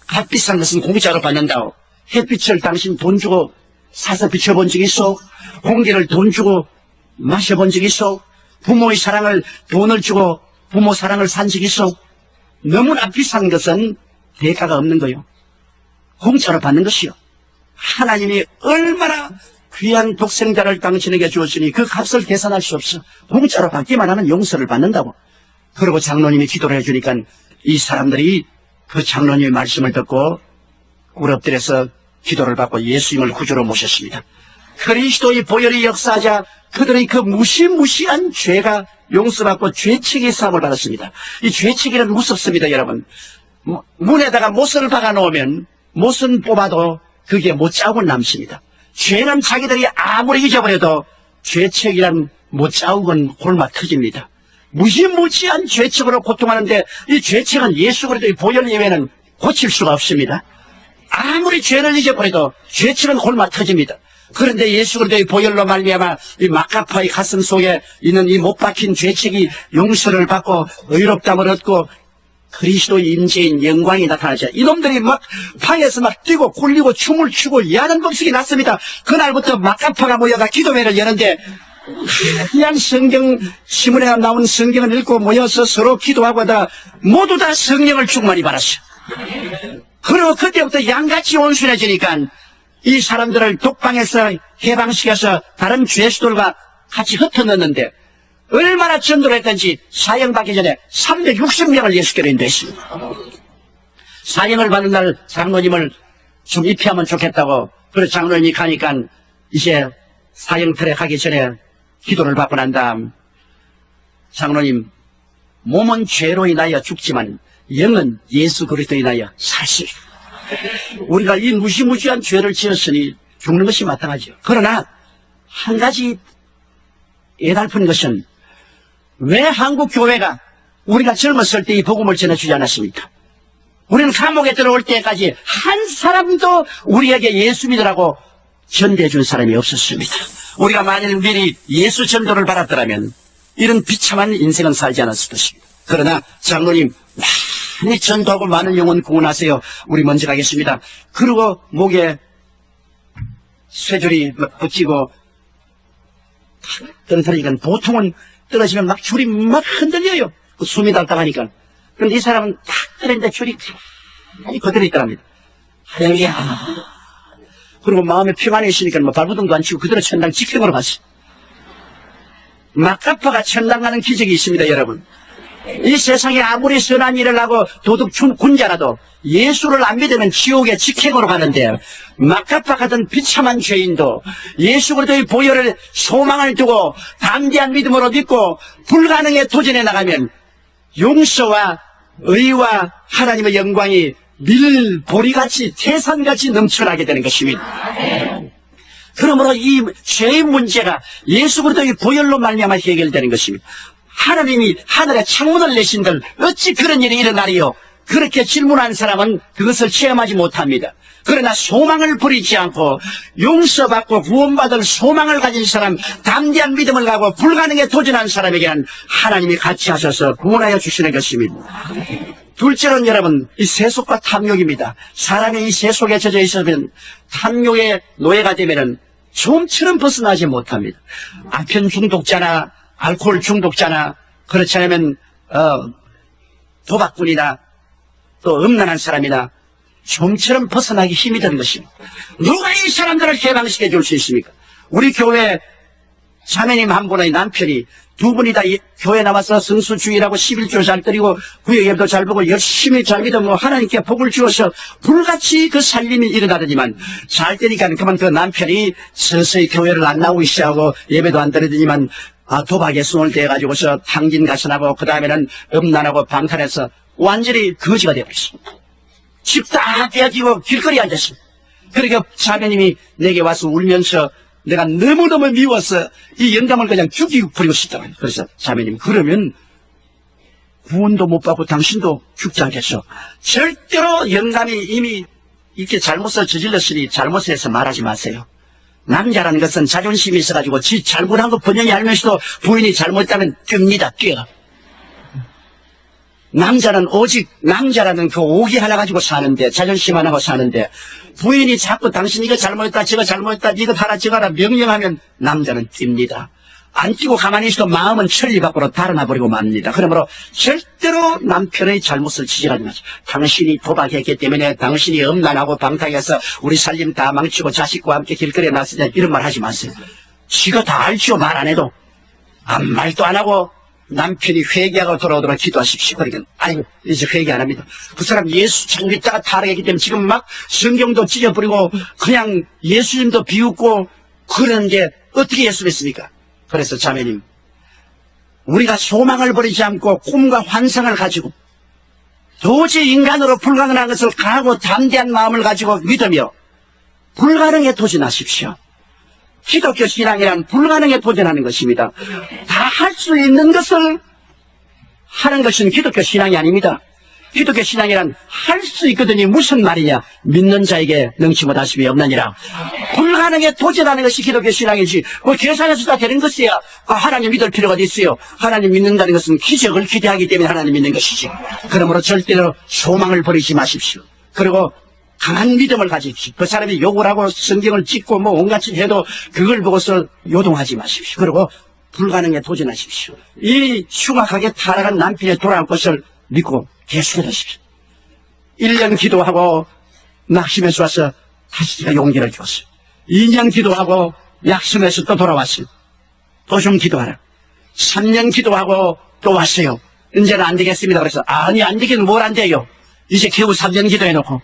값비싼 것은 공짜로 받는다오. 햇빛을 당신 돈 주고 사서 비춰본 적 있어? 공기를 돈 주고 마셔본 적 있어? 부모의 사랑을 돈을 주고 부모 사랑을 산 적 있어? 너무나 비싼 것은 대가가 없는 거요. 공짜로 받는 것이요. 하나님이 얼마나 귀한 독생자를 당신에게 주었으니 그 값을 계산할 수 없어. 공짜로 받기만 하면 용서를 받는다고. 그리고 장로님이 기도를 해주니까 이 사람들이 그 장로님의 말씀을 듣고 엎드려서 기도를 받고 예수님을 구주로 모셨습니다. 그리스도의 보혈이 역사하자 그들의 그 무시무시한 죄가 용서받고 죄책의 사함을 받았습니다. 이 죄책이는 무섭습니다, 여러분. 문에다가 못을 박아놓으면 못은 뽑아도 그게 못자국은 남습니다. 죄는 자기들이 아무리 잊어버려도 죄책이란 못자국은 골마 터집니다. 무시무시한 죄책으로 고통하는데 이 죄책은 예수 그리스도의 보혈 예외는 고칠 수가 없습니다. 아무리 죄를 잊어버려도 죄책은 골마 터집니다. 그런데 예수 그리스도의 보혈로 말미암아 이 마카파의 가슴 속에 있는 이 못 박힌 죄책이 용서를 받고 의롭다함을 얻고 그리스도의 임재인 영광이 나타나죠. 이놈들이 막 방에서 막 뛰고 굴리고 춤을 추고 야단 법석이 났습니다. 그날부터 마카파가 모여가 기도회를 여는데 그냥 성경 시문에 나온 성경을 읽고 모여서 서로 기도하고 하다가 모두 다 성령을 충만히 받았어요. 그리고 그때부터 양같이 온순해지니까 이 사람들을 독방에서 해방시켜서 다른 죄수들과 같이 흩어넣는데 얼마나 전도를 했던지 사형받기 전에 360명을 예수께로 인도했습니다. 사형을 받는 날 장로님을 좀 입회하면 좋겠다고 그래서 장로님이 가니까 이제 사형틀에 가기 전에 기도를 받고 난 다음 장로님 몸은 죄로 인하여 죽지만 영은 예수 그리스도로 인하여 살 수 있다. 우리가 이 무시무시한 죄를 지었으니 죽는 것이 마땅하죠. 그러나 한 가지 애달픈 것은 왜 한국 교회가 우리가 젊었을 때 이 복음을 전해주지 않았습니까? 우리는 감옥에 들어올 때까지 한 사람도 우리에게 예수 믿으라고 전대해 준 사람이 없었습니다. 우리가 만일 미리 예수 전도를 받았더라면 이런 비참한 인생은 살지 않았을 것입니다. 그러나 장로님 많이 전도하고 많은 영혼 구원하세요. 우리 먼저 가겠습니다. 그리고 목에 쇠줄이 붙이고 떨어뜨리니까 보통은 떨어지면 막 줄이 막 흔들려요. 숨이 달딱하니까. 그런데 이 사람은 딱 떨어지는데 줄이 그대로 있더랍니다. 할렐루야. 그리고 마음에 평안이 있으니까 뭐 발부둥도 안 치고 그대로 천당 직행으로 갔어요. 마카파가 천당 가는 기적이 있습니다, 여러분. 이 세상에 아무리 선한 일을 하고 도둑 군자라도 예수를 안 믿으면 지옥에 직행으로 가는데 마카파 같은 비참한 죄인도 예수 그리스도의 보혈을 소망을 두고 담대한 믿음으로 믿고 불가능에 도전해 나가면 용서와 의와 하나님의 영광이 밀보리같이 태산같이 넘쳐나게 되는 것입니다. 그러므로 이 죄의 문제가 예수 그리스도의 보혈로 말미암아 해결되는 것입니다. 하나님이 하늘에 창문을 내신들 어찌 그런 일이 일어나리요? 그렇게 질문한 사람은 그것을 체험하지 못합니다. 그러나 소망을 버리지 않고 용서받고 구원받을 소망을 가진 사람, 담대한 믿음을 가고 불가능에 도전한 사람에게는 하나님이 같이 하셔서 구원하여 주시는 것입니다. 둘째는 여러분, 이 세속과 탐욕입니다. 사람이 이 세속에 젖어 있으면 탐욕의 노예가 되면은 좀처럼 벗어나지 못합니다. 아편 중독자나 알코올 중독자나 그렇지 않으면 도박꾼이나 또 음란한 사람이나 좀처럼 벗어나기 힘이 드는 것입니다. 누가 이 사람들을 해방시켜 줄 수 있습니까? 우리 교회 자매님 한 분의 남편이 두 분이 다 교회 나와서 성수주의라고 11조 잘 드리고 구역예배도 잘 보고 열심히 잘 믿으면 하나님께 복을 주어서 불같이 그 살림이 일어나더니만 잘 되니까 그만 그 남편이 서서히 교회를 안 나오기 시작하고 예배도 안 드리더니만 도박에 손을 대가지고서 탕진가신하고 그 다음에는 음란하고 방탄해서 완전히 거지가 되어버렸어. 집 다 떼어지고 길거리에 앉았어. 그러니까 자매님이 내게 와서 울면서 내가 너무너무 미워서 이 영감을 그냥 죽이고 버리고 싶다고. 그래서 자매님, 그러면 구원도 못 받고 당신도 죽지 않겠어. 절대로 영감이 이미 이렇게 잘못을 저질렀으니 잘못해서 말하지 마세요. 남자라는 것은 자존심이 있어가지고 지 잘못한 거 번영이 알면서도 부인이 잘못했다면 뜹니다. 뛰어. 남자는 오직 남자라는 그 오기 하나 가지고 사는데, 자존심 하나 가지고 사는데, 부인이 자꾸 당신 이거 잘못했다 저거 잘못했다 이거 하라 저거 하라 명령하면 남자는 뜁니다. 안 뛰고 가만히 있어도 마음은 천리 밖으로 달아나버리고 맙니다. 그러므로 절대로 남편의 잘못을 지적하지 마세요. 당신이 도박했기 때문에, 당신이 음란하고 방탕해서 우리 살림 다 망치고 자식과 함께 길거리에 나서냐 이런 말 하지 마세요. 지가 다 알죠. 말 안 해도. 아무 말도 안 하고 남편이 회개하고 돌아오도록 기도하십시오. 그러니까 아이고 이제 회개 안 합니다. 그 사람 예수 참 믿다가 타락했기 때문에 지금 막 성경도 찢어버리고 그냥 예수님도 비웃고 그러는 게 어떻게 예수 믿습니까? 그래서 자매님, 우리가 소망을 버리지 않고 꿈과 환상을 가지고 도저히 인간으로 불가능한 것을 강하고 담대한 마음을 가지고 믿으며 불가능에 도전하십시오. 기독교 신앙이란 불가능에 도전하는 것입니다. 다 할 수 있는 것을 하는 것은 기독교 신앙이 아닙니다. 기독교 신앙이란 할 수 있거든요. 무슨 말이냐? 믿는 자에게 능치 못하심이 없느니라. 불가능에 도전하는 것이 기독교 신앙이지. 계산해서 다 되는 것이야. 하나님 믿을 필요가 어디 있어요? 하나님 믿는다는 것은 기적을 기대하기 때문에 하나님 믿는 것이지. 그러므로 절대로 소망을 버리지 마십시오. 그리고 강한 믿음을 가지십시오. 그 사람이 욕을 하고 성경을 찍고 뭐 온갖 짓 해도 그걸 보고서 요동하지 마십시오. 그리고 불가능에 도전하십시오. 이 흉악하게 타락한 남편의 돌아올 것을 믿고 계속하십시오. 1년 기도하고 낙심해서 와서 다시 제가 용기를 줬어요. 2년 기도하고 약심해서 또 돌아왔어요. 또 좀 기도하라. 3년 기도하고 또 왔어요. 이제는 안 되겠습니다. 그래서 아니 안 되긴 뭘 안 돼요. 이제 겨우 3년 기도해놓고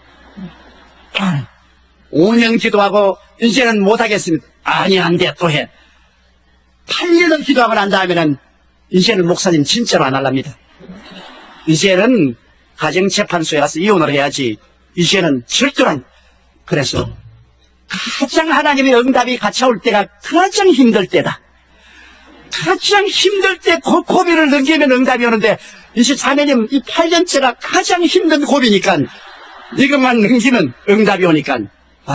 5년 기도하고 이제는 못하겠습니다. 아니 안 돼 또 해. 8년을 기도하고 난 다음에는 이제는 목사님 진짜로 안 할랍니다. 이제는 가정재판소에 가서 이혼을 해야지. 이제는 절대로 안. 그래서 가장 하나님의 응답이 같이 올 때가 가장 힘들 때다. 가장 힘들 때 고비를 넘기면 응답이 오는데 이제 자매님 이 8년째가 가장 힘든 고비니까 이것만 넘기면 응답이 오니까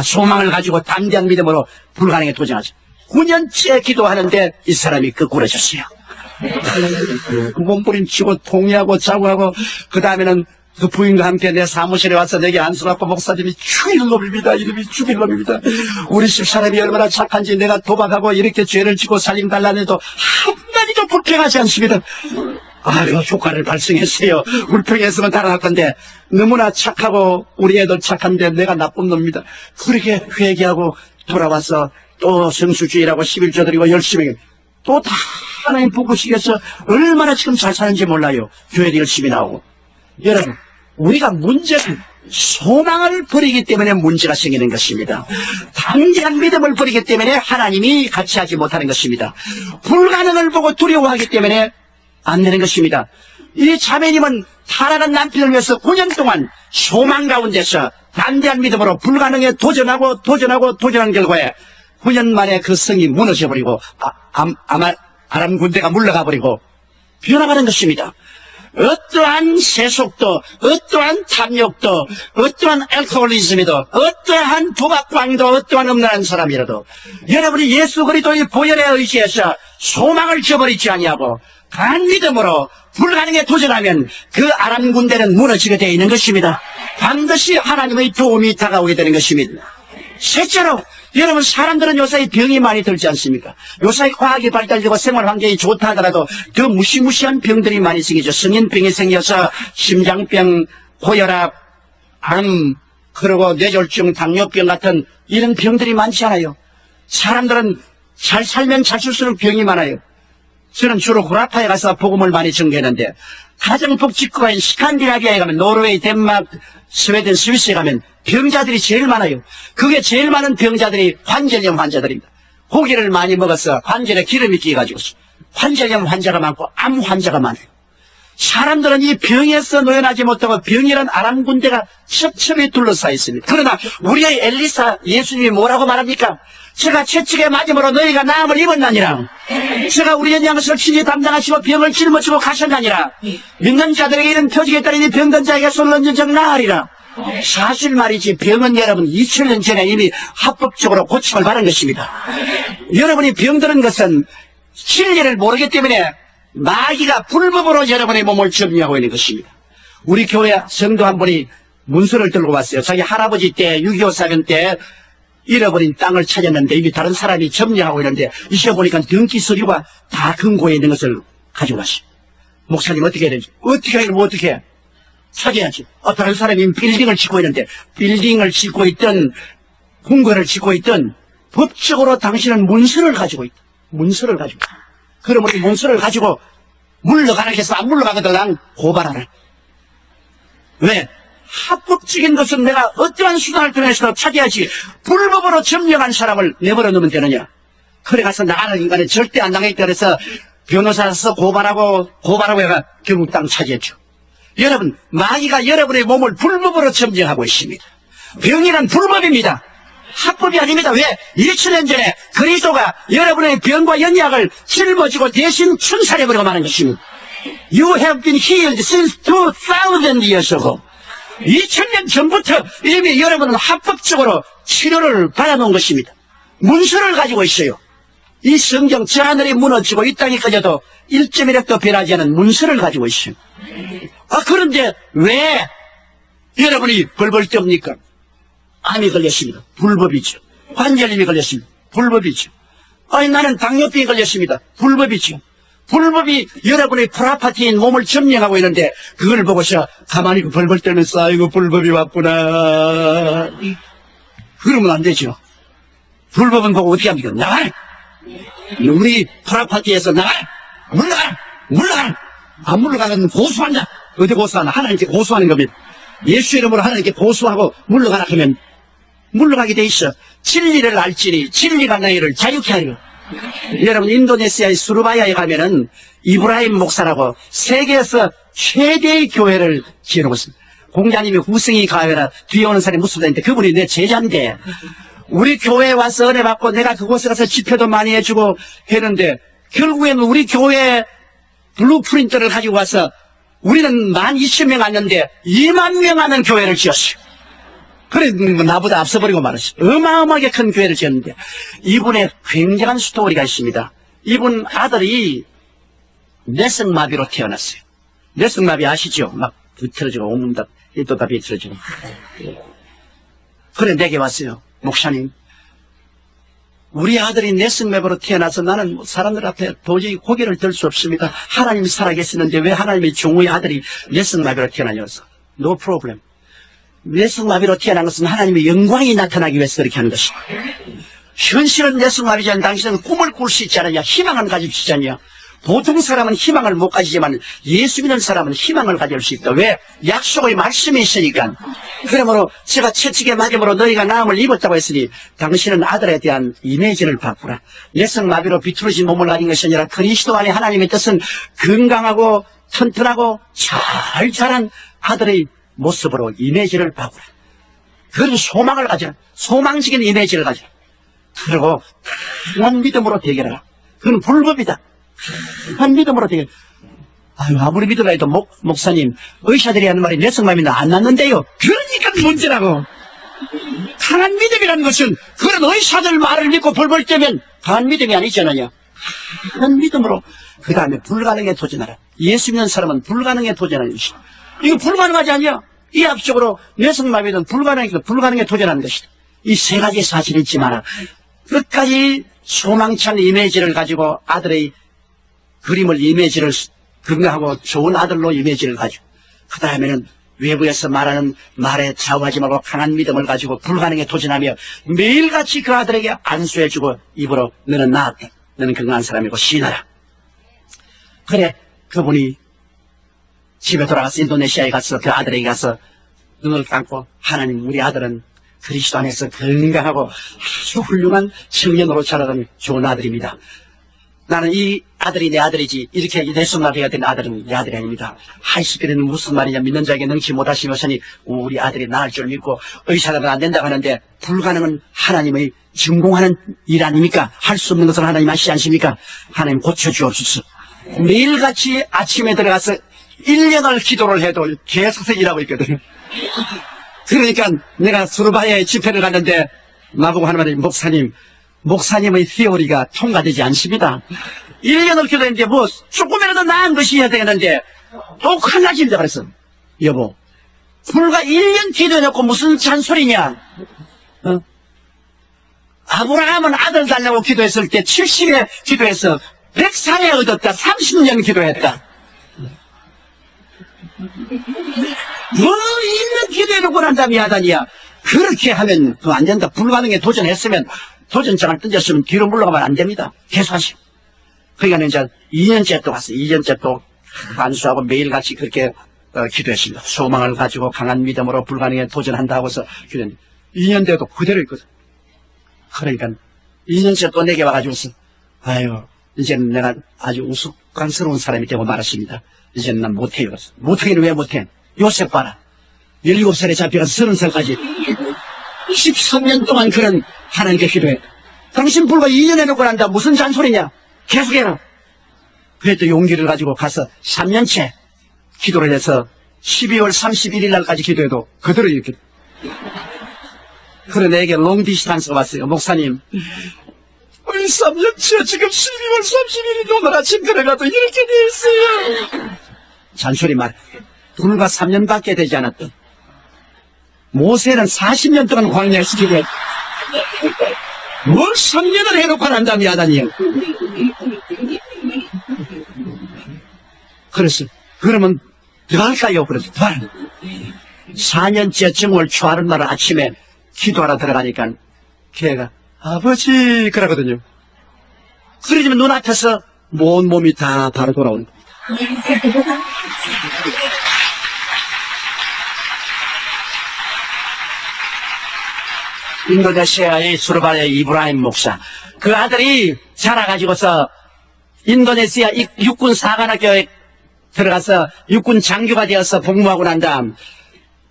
소망을 가지고 담대한 믿음으로 불가능에 도전하죠. 9년째 기도하는데 이 사람이 거꾸로졌어요. 몸부림치고 통회하고 자고하고 그 다음에는 그 부인과 함께 내 사무실에 와서 내게 안수받고 목사님이 죽일 놈입니다. 이름이 죽일 놈입니다. 우리 집사람이 얼마나 착한지 내가 도박하고 이렇게 죄를 지고 살림 달라내도 한마디도 불평하지 않습니다. 아유 효과를 발생했어요. 불평했으면 달아날 건데 너무나 착하고 우리 애도 착한데 내가 나쁜 놈입니다. 그렇게 회개하고 돌아와서 또 성수주의라고 11조 드리고 열심히 또 다 하나님 보고시켜서 얼마나 지금 잘 사는지 몰라요. 교회도 열심히 나오고. 여러분 우리가 문제는 소망을 버리기 때문에 문제가 생기는 것입니다. 담대한 믿음을 버리기 때문에 하나님이 같이 하지 못하는 것입니다. 불가능을 보고 두려워하기 때문에 안 되는 것입니다. 이 자매님은 타락한 남편을 위해서 9년 동안 소망 가운데서 담대한 믿음으로 불가능에 도전한 결과에 9년 만에 그 성이 무너져버리고 아람 군대가 물러가 버리고 변화가는 것입니다. 어떠한 세속도, 어떠한 탐욕도, 어떠한 알코올리즘이도, 어떠한 도박광도, 어떠한 음란한 사람이라도 여러분이 예수 그리스도의 보혈에 의지해서 소망을 저버리지 아니하고 강한 믿음으로 불가능에 도전하면 그 아람 군대는 무너지게 되어 있는 것입니다. 반드시 하나님의 도움이 다가오게 되는 것입니다. 셋째로 여러분 사람들은 요새 병이 많이 들지 않습니까? 요새 과학이 발달되고 생활 환경이 좋다 하더라도 더 무시무시한 병들이 많이 생기죠. 성인병이 생겨서 심장병, 고혈압, 암, 그리고 뇌졸중, 당뇨병 같은 이런 병들이 많지 않아요. 사람들은 잘 살면 잘 쓸수록 병이 많아요. 저는 주로 구라파에 가서 복음을 많이 전개했는데 가정복지국가인 스칸디나비아에 가면 노르웨이, 덴마크, 스웨덴, 스위스에 가면 병자들이 제일 많아요. 그게 제일 많은 병자들이 관절염 환자들입니다. 고기를 많이 먹어서 관절에 기름이 끼어가지고 환절염 환자가 많고 암 환자가 많아요. 사람들은 이 병에서 노연하지 못하고 병이란 아랑군대가 첩첩이 둘러싸여 있습니다. 그러나 우리의 엘리사 예수님이 뭐라고 말합니까? 제가 채찍에 맞음으로 너희가 나음을 입었나니라. 제가 우리의 양식을 친히 담당하시고 병을 짊어지고 가셨나니라. 믿는 자들에게 이런 표적에 따르니 병든 자에게 손을 얹은 적 나으리라. 사실 말이지 병은 여러분 2000년 전에 이미 합법적으로 고침을 받은 것입니다. 여러분이 병드는 것은 진리를 모르기 때문에 마귀가 불법으로 여러분의 몸을 점유하고 있는 것입니다. 우리 교회 성도 한 분이 문서를 들고 왔어요. 자기 할아버지 때 6.25 사변 때 잃어버린 땅을 찾았는데 이게 다른 사람이 점유하고 있는데 잊어보니까 등기 서류가 다 근거에 있는 것을 가지고 왔어요. 목사님 어떻게 해야 되지? 어떻게 하면 어떻게 해? 찾아야지. 다른 사람이 빌딩을 짓고 있는데 빌딩을 짓고 있던 궁궐을 짓고 있던 법적으로 당신은 문서를 가지고 있다. 문서를 가지고 있다. 그러면 이 문서를 가지고 물러가라 해서 안 물러가거든 난 고발하라. 왜? 합법적인 것은 내가 어떠한 수단을 통해서 찾아야지 불법으로 점령한 사람을 내버려 놓으면 되느냐. 그래 가서 나가는 인간은 절대 안 당하겠다 그래서 변호사서 고발하고 해가 결국 땅 차지했죠. 여러분 마귀가 여러분의 몸을 불법으로 점령하고 있습니다. 병이란 불법입니다. 합법이 아닙니다. 왜? 2000년 전에 그리스도가 여러분의 병과 연약을 짊어지고 대신 천살해버리고 마는 것입니다. You have been healed since 2000 years ago. 2000년 전부터 이미 여러분은 합법적으로 치료를 받아놓은 것입니다. 문서를 가지고 있어요. 이 성경 저 하늘이 무너지고 이 땅이 꺼져도 1.1획도 변하지 않은 문서를 가지고 있어요. 그런데 왜 여러분이 벌벌 떱니까? 암이 걸렸습니다. 불법이죠. 관절염이 걸렸습니다. 불법이죠. 나는 당뇨병이 걸렸습니다. 불법이죠. 불법이 여러분의 프라파티인 몸을 점령하고 있는데 그걸 보고서 가만히 벌벌 떨면서 아이고 불법이 왔구나. 그러면 안 되죠. 불법은 보고 어떻게 합니까? 나가라. 우리 프라파티에서 나가라. 물러가라. 안 물러가면 고소한다. 어디 고소하나? 하나님께 고소하는 겁니다. 예수 이름으로 하나님께 고소하고 물러가라 하면 물러가게 돼 있어. 진리를 알지니 진리가 너희를 자유케 하리라. 여러분 인도네시아의 수르바야에 가면은 이브라임 목사라고 세계에서 최대의 교회를 지어놓고 있습니다. 공자님이 후승이 가회라 뒤에 오는 사람이 무수다는데 그분이 내 제자인데 우리 교회에 와서 은혜 받고 내가 그곳에 가서 집회도 많이 해주고 했는데 결국에는 우리 교회 블루프린트를 가지고 와서 우리는 12,000명 왔는데 20,000명 하는 교회를 지었어요. 그래 나보다 앞서버리고 말았어요. 어마어마하게 큰 교회를 지었는데 이분의 굉장한 스토리가 있습니다. 이분 아들이 뇌성마비로 태어났어요. 뇌성마비 아시죠? 막 비틀어지고 온몸 다 또 다 비틀어지고. 그래 내게 왔어요. 목사님 우리 아들이 뇌성마비로 태어나서 나는 사람들 앞에 도저히 고개를 들 수 없습니다. 하나님이 살아계시는데 왜 하나님의 종의 아들이 뇌성마비로 태어나냐서 No problem. 뇌성마비로 태어난 것은 하나님의 영광이 나타나기 위해서 그렇게 하는 것입니다. 현실은 뇌성마비지만 당신은 꿈을 꿀 수 있지 않느냐. 희망을 가질 수 있지 않느냐. 보통 사람은 희망을 못 가지지만 예수 믿는 사람은 희망을 가질 수 있다. 왜? 약속의 말씀이 있으니까. 그러므로 제가 채찍에 맞음으로 너희가 나음을 입었다고 했으니 당신은 아들에 대한 이미지를 바꾸라. 뇌성마비로 비틀어진 몸을 가진 것이 아니라 그리스도 안에 하나님의 뜻은 건강하고 튼튼하고 잘 자란 아들의 모습으로 이미지를 바꾸라. 그런 소망을 가져라. 소망적인 이미지를 가져라. 그리고 강한 믿음으로 대결하라. 그건 불법이다. 강한 믿음으로 대결. 아무리 믿으라 해도 목사님 의사들이 하는 말이 뇌성마비는 안 낫는데요. 그러니까 문제라고. 강한 믿음이라는 것은 그런 의사들 말을 믿고 벌벌 떼면 강한 믿음이 아니잖아요. 강한 믿음으로 그 다음에 불가능에 도전하라. 예수 믿는 사람은 불가능에 도전하는 것이다. 이거 불가능하지 않냐? 이 앞쪽으로 뇌성마비는 불가능에 도전하는 것이다. 이 세 가지 사실이 있지만 끝까지 소망찬 이미지를 가지고 아들의 그림을 이미지를 건강하고 좋은 아들로 이미지를 가지고 그 다음에는 외부에서 말하는 말에 좌우하지 말고 강한 믿음을 가지고 불가능에 도전하며 매일같이 그 아들에게 안수해주고 입으로 너는 나았다. 너는 건강한 사람이고 시인하라. 그래 그분이 집에 돌아가서 인도네시아에 가서 그 아들에게 가서 눈을 감고 하나님 우리 아들은 그리스도 안에서 건강하고 아주 훌륭한 청년으로 자라던 좋은 아들입니다. 나는 이 아들이 내 아들이지 이렇게 내손나비가 된 아들은 내 아들이 아닙니다. 하이스피드는 무슨 말이냐 믿는 자에게 능치 못하시면서니 우리 아들이 나을 줄 믿고 의사들은 안 된다고 하는데 불가능은 하나님의 증공하는 일 아닙니까? 할 수 없는 것은 하나님 하시지 않습니까? 하나님 고쳐주옵소서. 매일같이 아침에 들어가서 1년을 기도를 해도 계속해서 일하고 있거든요. 그러니까 내가 수르바야에 집회를 갔는데 나보고 하는 말이 목사님의 히어리가 통과되지 않습니다. 1년을 기도했는데 뭐 조금이라도 나은 것이 해야 되는데 또 큰일 나십니다. 그랬어. 여보, 불과 1년 기도해놓고 무슨 잔소리냐? 아브라함은 아들 달라고 기도했을 때 70에 기도해서 100살에 얻었다. 30년 기도했다. 뭐 1년 기도해놓고 난 다음에 하다니야. 그렇게 하면 그거 안 된다. 불가능에 도전했으면 도전장을 던졌으면 뒤로 물러가면 안 됩니다. 계속 하시고. 그러니까 이제 2년째 또 갔어요. 2년째 또 안수하고 매일같이 그렇게 기도했습니다. 소망을 가지고 강한 믿음으로 불가능에 도전한다고 해서 기도했는데 2년 돼도 그대로 있거든. 그러니까 2년째 또 내게 와가지고서 아유 이제는 내가 아주 우스꽝스러운 사람이 되고 말았습니다. 이제는 난 못해요. 못하기는 왜 못해? 요셉 봐라. 17살에 잡혀가서 30살까지 13년 동안 그런 하나님께 기도해. 당신 불과 2년 해놓고 난다. 무슨 잔소리냐? 계속해라. 그래도 용기를 가지고 가서 3년째 기도를 해서 12월 31일 날까지 기도해도 그대로 이렇게. 그래 내게 롱디스탄스가 왔어요. 목사님, 우리 3년째 지금 12월 31일 오늘 아침 들어가도 이렇게 돼 있어요. 잔소리 말. 불과 3년밖에 되지 않았던 모세는 40년 동안 광야에서 기도했. 뭘 3년을 해놓고 난다며 하다니요. 그래서 그러면 들어갈까요? 그래서 들어가. 4년째 정월 초하는 날 아침에 기도하러 들어가니까 걔가 아버지 그러거든요. 그러지만 눈앞에서 온 몸이 다 바로 돌아오는 거예요. 인도네시아의 수르바야의 이브라임 목사, 그 아들이 자라가지고서 인도네시아 육군 사관학교에 들어가서 육군 장교가 되어서 복무하고 난 다음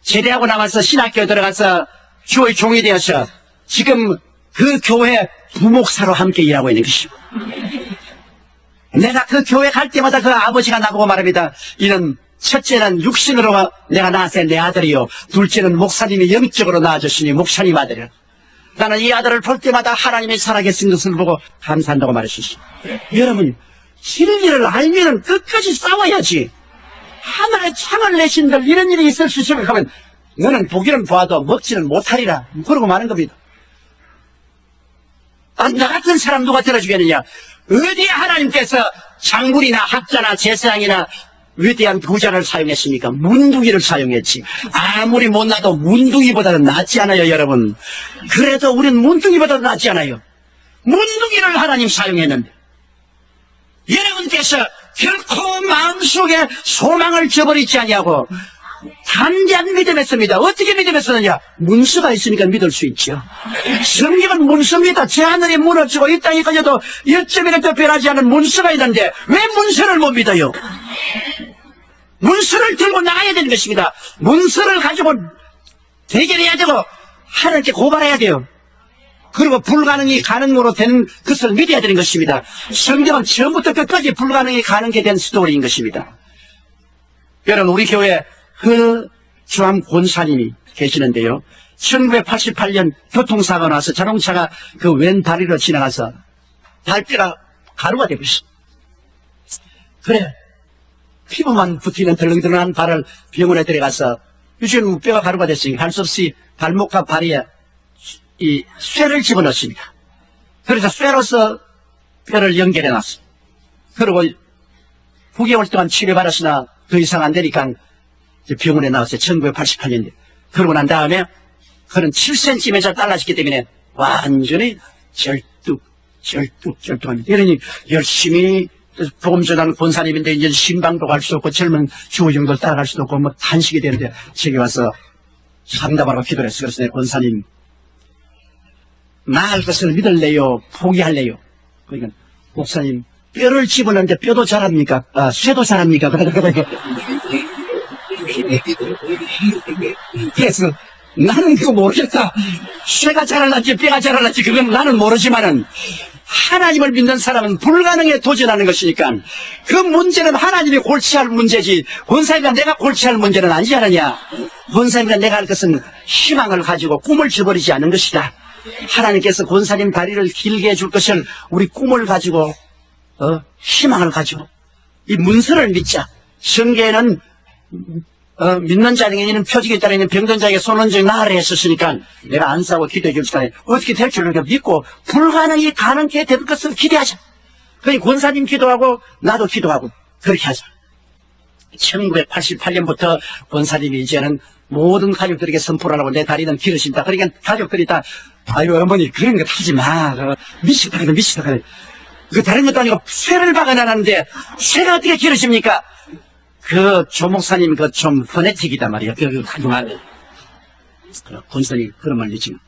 제대하고 나와서 신학교에 들어가서 교회 종이 되어서 지금 그 교회 부목사로 함께 일하고 있는 것이고, 내가 그 교회 갈 때마다 그 아버지가 나보고 말합니다. 이는 첫째는 육신으로 내가 낳았어요. 내 아들이요. 둘째는 목사님이 영적으로 낳아줬으니 목사님 아들이요. 나는 이 아들을 볼 때마다 하나님이 살아계신 것을 보고 감사한다고 말했었어요. 여러분, 진리를 알면 끝까지 싸워야지. 하늘에 창을 내신들 이런 일이 있을 수 생각하면 너는 보기는 봐도 먹지는 못하리라. 그러고 마는 겁니다. 나 같은 사람 누가 들어주겠느냐? 어디에 하나님께서 장군이나 학자나 제사장이나 위대한 부자를 사용했습니까? 문둥이를 사용했지. 아무리 못나도 문둥이보다는 낫지 않아요, 여러분. 그래도 우린 문둥이보다는 낫지 않아요. 문둥이를 하나님 사용했는데 여러분께서 결코 마음속에 소망을 저버리지 아니하고 담대한 믿음했습니다. 어떻게 믿음했었느냐? 문서가 있으니까 믿을 수 있죠. 성경은 문서입니다. 제 하늘이 무너지고 이 땅이 꺼져도 1점이라도 변하지 않은 문서가 있는데 왜 문서를 못 믿어요? 문서를 들고 나가야 되는 것입니다. 문서를 가지고 대결해야 되고 하나님께 고발해야 돼요. 그리고 불가능이 가능으로 되는 것을 믿어야 되는 것입니다. 성경은 처음부터 끝까지 불가능이 가능하게 된 스토리인 것입니다. 여러분, 우리 교회 주함 권사님이 계시는데요. 1988년 교통사고가 나서 자동차가 그 왼 다리로 지나가서 발뼈가 가루가 되버렸어. 그래, 피부만 붙이는 덜렁덜렁한 발을 병원에 들어가서 요즘 뼈가 가루가 됐으니 할 수 없이 발목과 발에 이 쇠를 집어넣습니다. 그래서 쇠로서 뼈를 연결해 놨어. 그리고 9개월 동안 치료받았으나 더 이상 안 되니까 병원에 나왔어요. 1988년에. 그러고 난 다음에 그런 7cm 달라졌기 때문에 완전히 절뚝합니다. 이러니 열심히 복음 전하는 권사님인데 이제 신방도 갈 수 없고 젊은 주호정도 따라갈 수도 없고 뭐 탄식이 되는데 제게 와서 상담하라고 기도를 했어요. 그래서 내 권사님, 나을 것을 믿을래요? 포기할래요? 그러니까 목사님, 뼈를 집어넣는데 뼈도 자랍니까? 쇠도 자랍니까? 그래서 나는 그거 모르겠다. 쇠가 자랄란지 뼈가 자랄란지 그건 나는 모르지만은 하나님을 믿는 사람은 불가능에 도전하는 것이니까 그 문제는 하나님이 골치할 문제지 권사님과 내가 골치할 문제는 아니지 않느냐. 권사님과 내가 할 것은 희망을 가지고 꿈을 저버리지 않는 것이다. 하나님께서 권사님 다리를 길게 해줄 것을 우리 꿈을 가지고 희망을 가지고 이 문서를 믿자. 성경에는 믿는 자에게는 표적에 따르는 병든 자에게 손은 적 나으라 했었으니까 내가 안 싸고 기도해 줄 시간에 어떻게 될 줄 믿고 불가능이 가능케 될 것을 기대하자. 그러니 권사님 기도하고 나도 기도하고 그렇게 하자. 1988년부터 권사님이 이제는 모든 가족들에게 선포를 하고 내 다리는 길어진다. 그러니까 가족들이 다 아이고 어머니 그런 거 하지 마. 미치다 그래 미치다 그래. 그 다른 것도 아니고 쇠를 박아놨는데 쇠가 어떻게 길어집니까? 그 조목사님 그 좀 퍼네틱이단 말이야. 그 그동안 권사님 그런 말 있지만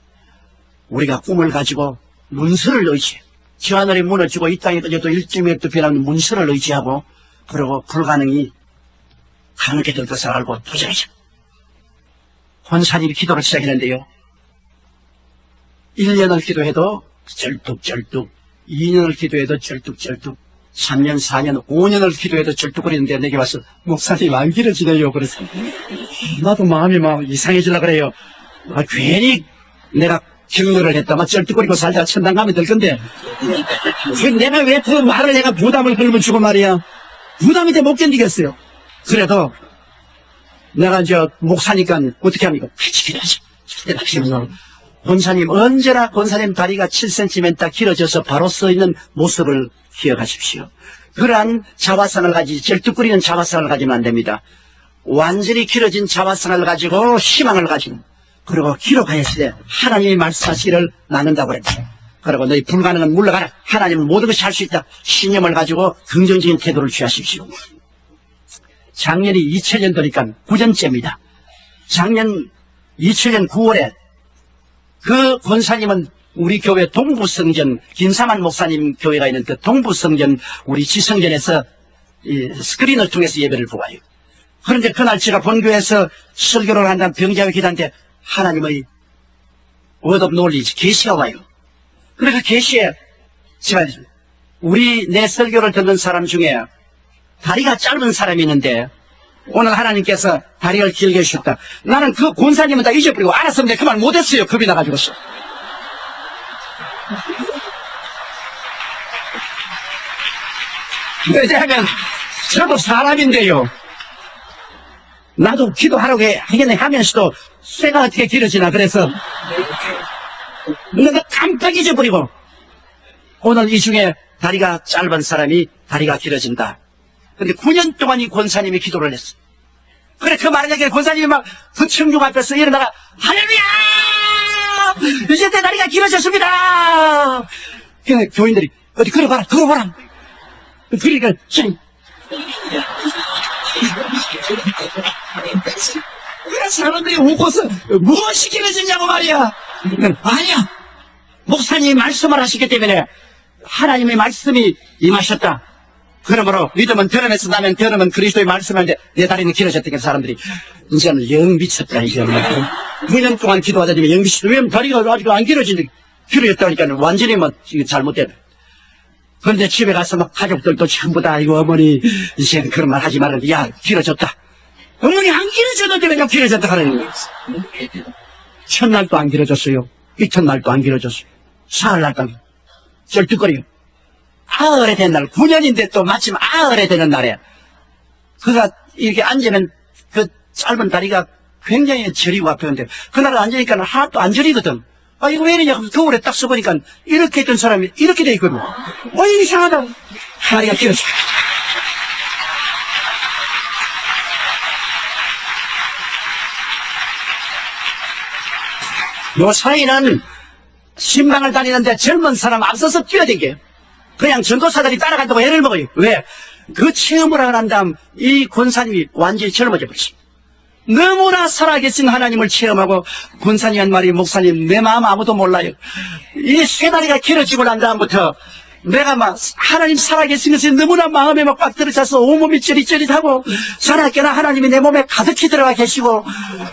우리가 꿈을 가지고 문서를 의지해. 저 하늘이 무너지고 이 땅에 떠져도 1.1도 변하는 문서를 의지하고 그리고 불가능이 가능하게 될 것을 알고 도전하자. 권사님이 기도를 시작했는데요. 1년을 기도해도 절뚝절뚝 2년을 기도해도 절뚝절뚝 3년, 4년, 5년을 기도해도 절뚝거리는데 내게 와서 목사님 안 길어지네요. 그래서 나도 마음이 막 이상해지려고 그래요. 괜히 내가 격려를 했다만 절뚝거리고 살다 천당 가면 될 건데 내가 왜 그 말을 내가 부담을 걸면 주고 말이야. 부담이 돼 못 견디겠어요. 그래도 내가 이제 목사니까 어떻게 합니까? 같이 기도하자. 권사님 언제나 권사님 다리가 7cm 딱 길어져서 바로 서 있는 모습을 기억하십시오. 그러한 자화상을 가지지 절뚝거리는 자화상을 가지면 안 됩니다. 완전히 길어진 자화상을 가지고 희망을 가지고 그리고 기록하였을 때 하나님이 말씀하시기를 나눈다고 그랬죠. 그리고 너희 불가능은 물러가라. 하나님은 모든 것이 할 수 있다. 신념을 가지고 긍정적인 태도를 취하십시오. 작년이 2000년도니까 9년째입니다. 작년 2000년 9월에 그 권사님은 우리 교회 동부성전 김사만 목사님 교회가 있는 그 동부성전 우리 지성전에서 스크린을 통해서 예배를 보아요. 그런데 그날 제가 본교에서 설교를 한다는 병자의 기도한테 하나님의 word of knowledge 계시가 와요. 그래서 계시에 제가 우리 내 설교를 듣는 사람 중에 다리가 짧은 사람이 있는데 오늘 하나님께서 다리를 길게 해주셨다. 나는 그 권사님은 다 잊어버리고 알았으면 내가 그 말 못했어요. 겁이 나가지고서. 왜냐하면 저도 사람인데요. 나도 기도하라고 하겠네 하면서도 쇠가 어떻게 길어지나 그래서 내가 깜빡 잊어버리고 오늘 이 중에 다리가 짧은 사람이 다리가 길어진다. 근데 9년 동안 이 권사님이 기도를 했어. 그래, 그 말을 얘기해 권사님이 막 그 청중 앞에서 일어나가, 할렐루야! 이제 내 다리가 길어졌습니다! 그래, 교인들이, 어디 걸어봐라, 걸어봐라! 그러니까, 그래, 사람들이 웃고서, 무엇이 길어졌냐고 말이야! 아니야! 목사님이 말씀을 하시기 때문에 하나님의 말씀이 임하셨다. 그러므로 믿음은 들음에서 나면 들음은 그리스도의 말씀하는데 내 다리는 길어졌다니까 사람들이 이제는 영 미쳤다. 이제는 2년 동안 기도하다니 영 미쳤다. 왜 다리가 아직 안 길어지는데 길어졌다니까 완전히 뭐 잘못됐다. 그런데 집에 가서 막 가족들도 전부 다 이거 어머니 이제 그런 말 하지 말라. 야 길어졌다. 어머니 안 길어졌는데 왜 길어졌다 하는 거예요. 첫날도 안 길어졌어요. 이튿날도 안 길어졌어요. 사흘날도 안 절뚝거려요. 아흘에 된 날, 9년인데 또 마침 아흘에 되는 날에 그가 이렇게 앉으면 그 짧은 다리가 굉장히 저리고 아프는데 그날 앉으니까 하나도 안 저리거든. 아 이거 왜 이러냐 겨울에 딱 써보니까 이렇게 있던 사람이 이렇게 돼 있거든. 이상하다. 다리가 길어져. 요 사이는 신방을 다니는데 젊은 사람 앞서서 뛰어댕겨요. 그냥 전도사들이 따라간다고 애를 먹어요. 왜? 그 체험을 하고 난 다음 이 권사님이 완전히 젊어져 버렸어요. 너무나 살아계신 하나님을 체험하고 권사님 한 말이 목사님 내 마음 아무도 몰라요. 이 쇠다리가 길어지고 난 다음부터 내가 막 하나님 살아계신 것에 너무나 마음에 막 꽉 들어차서 온몸이 쩌릿쩌릿하고 자나깨나 하나님이 내 몸에 가득히 들어가 계시고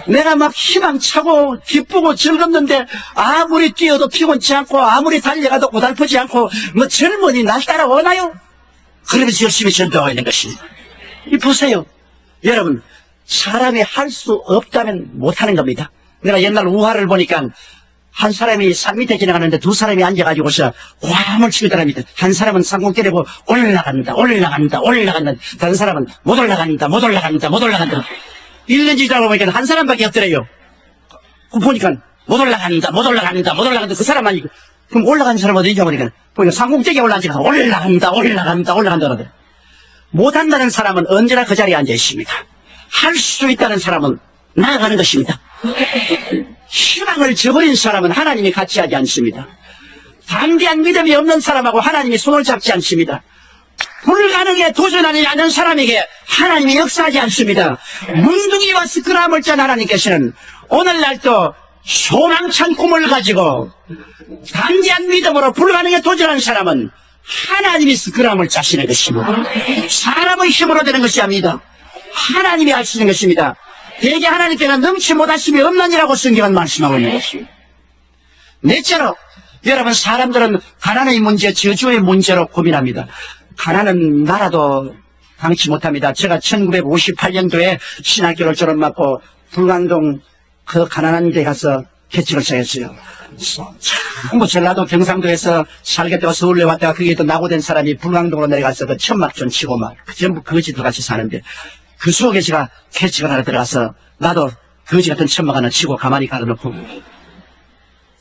내가 막 희망차고 기쁘고 즐겁는데 아무리 뛰어도 피곤치 않고 아무리 달려가도 고달프지 않고 뭐 젊은이 날 따라오나요? 그러면서 열심히 전도하고 있는 것입니다. 이 보세요. 여러분, 사람이 할 수 없다면 못하는 겁니다. 내가 옛날 우화를 보니까 한 사람이 산 밑에 지나가는데 두 사람이 앉아가지고서 고함을 치고 있더랍니다. 한 사람은 상공 때리고 올라간다. 다른 사람은 못 올라간다. 1년 지나고 보니까 한 사람밖에 없더래요. 보니까 못 올라간다. 그 사람만 있고. 그럼 올라간 사람은 어디 있냐고 보니까 상공대기에 올라앉아서 올라간다. 그러더래. 못한다는 사람은 언제나 그 자리에 앉아 있습니다. 할 수 있다는 사람은 나아가는 것입니다. 희망을 저버린 사람은 하나님이 같이 하지 않습니다. 담대한 믿음이 없는 사람하고 하나님이 손을 잡지 않습니다. 불가능에 도전하지 않는 사람에게 하나님이 역사하지 않습니다. 문둥이와 스크람을 짠 하나님께서는 오늘날도 소망찬 꿈을 가지고 담대한 믿음으로 불가능에 도전하는 사람은 하나님이 스크람을 짜시는 것입니다. 사람의 힘으로 되는 것이 아닙니다. 하나님이 하시는 것입니다. 대개 하나님께는 넘치 못하심이 없느니라고 성경은 말씀하고 있는 것입니다. 넷째로 여러분, 사람들은 가난의 문제, 저주의 문제로 고민합니다. 가난은 나라도 당치 못합니다. 제가 1958년도에 신학교를 졸업하고 불광동 그 가난한 데 가서 개척을 시작했어요. 전부 전라도 경상도에서 살겠다고 서울에 왔다가 그게 또 낙오된 사람이 불광동으로 내려가서 그 천막전 치고 막 전부 거지들 같이 사는데 그 속에 제가 캐치가 하나 들어가서 나도 거지 같은 천막 하나 치고 가만히 가둬놓고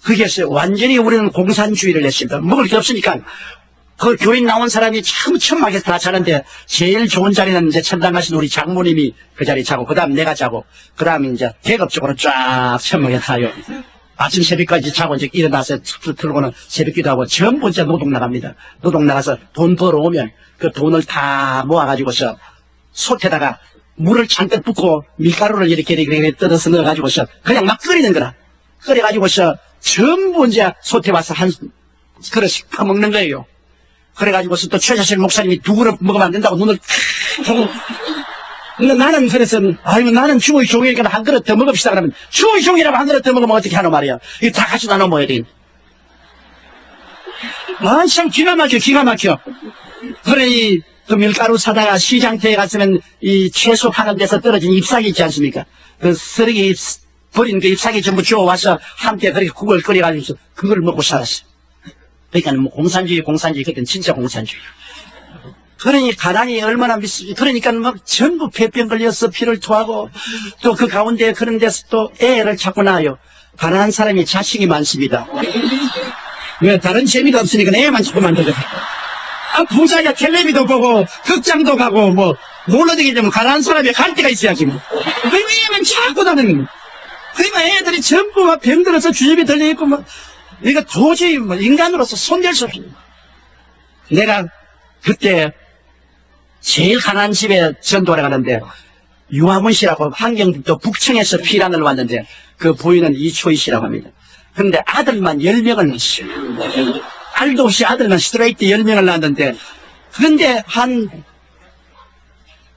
거기에서 완전히 우리는 공산주의를 했습니다. 먹을 게 없으니까 그 교인 나온 사람이 참 천막에서 다 자는데 제일 좋은 자리는 이제 천당 가신 우리 장모님이 그 자리에 자고 그 다음 내가 자고 그 다음에 이제 계급적으로 쫙 천막에 타요. 아침 새벽까지 자고 이제 일어나서 틀고는 새벽기도 하고 전부 이제 노동 나갑니다. 노동 나가서 돈 벌어오면 그 돈을 다 모아가지고서 솥에다가 물을 잔뜩 붓고 밀가루를 이렇게 뜯어서 넣어가지고서 그냥 막 끓이는 거라. 끓여가지고서 전부 이제 솥에 와서 한 그릇씩 퍼먹는 거예요. 그래가지고서 또 최자실 목사님이 두 그릇 먹으면 안 된다고 눈을 하고 나는 그래서 아이고 나는 주의 종이니까 한 그릇 더 먹읍시다 그러면 주의 종이라면 한 그릇 더 먹으면 어떻게 하노 말이야. 이거 다 같이 나눠 먹어야 돼. 아 참 기가 막혀. 그러니 그 밀가루 사다가 시장터에 갔으면 이 채소 파는 데서 떨어진 잎사귀 있지 않습니까? 그 쓰레기 버린 그 잎사귀 전부 주워와서 함께 그렇게 국을 끓여가지고 그걸 먹고 살았어요. 그러니까 뭐 공산주의 그땐 진짜 공산주의. 그러니 가난이 얼마나 미쓰지. 그러니까 막 전부 폐병 걸려서 피를 토하고 또 그 가운데 그런 데서 또 애를 자꾸 낳아요. 가난한 사람이 자식이 많습니다. 왜 다른 재미가 없으니까 애만 자꾸 만들거든. 아, 부자야 텔레비도 보고 극장도 가고 뭐 놀러 다니게 되면 가난한 사람이 갈 데가 있어야지 뭐. 애만 자꾸 다니는 거야. 그러니까 애들이 전부 막 병들어서 주접이 들려있고 뭐 이거 도저히 뭐 인간으로서 손댈 수 없어. 내가 그때 제일 가난한 집에 전도를 가는데 유아문 씨라고 환경도 북청에서 피란을 왔는데 그 부인은 이초희 씨라고 합니다. 그런데 아들만 10명을 낳았어요. 알도 없이 아들만 스트레이트 10명을 낳았는데 그런데 한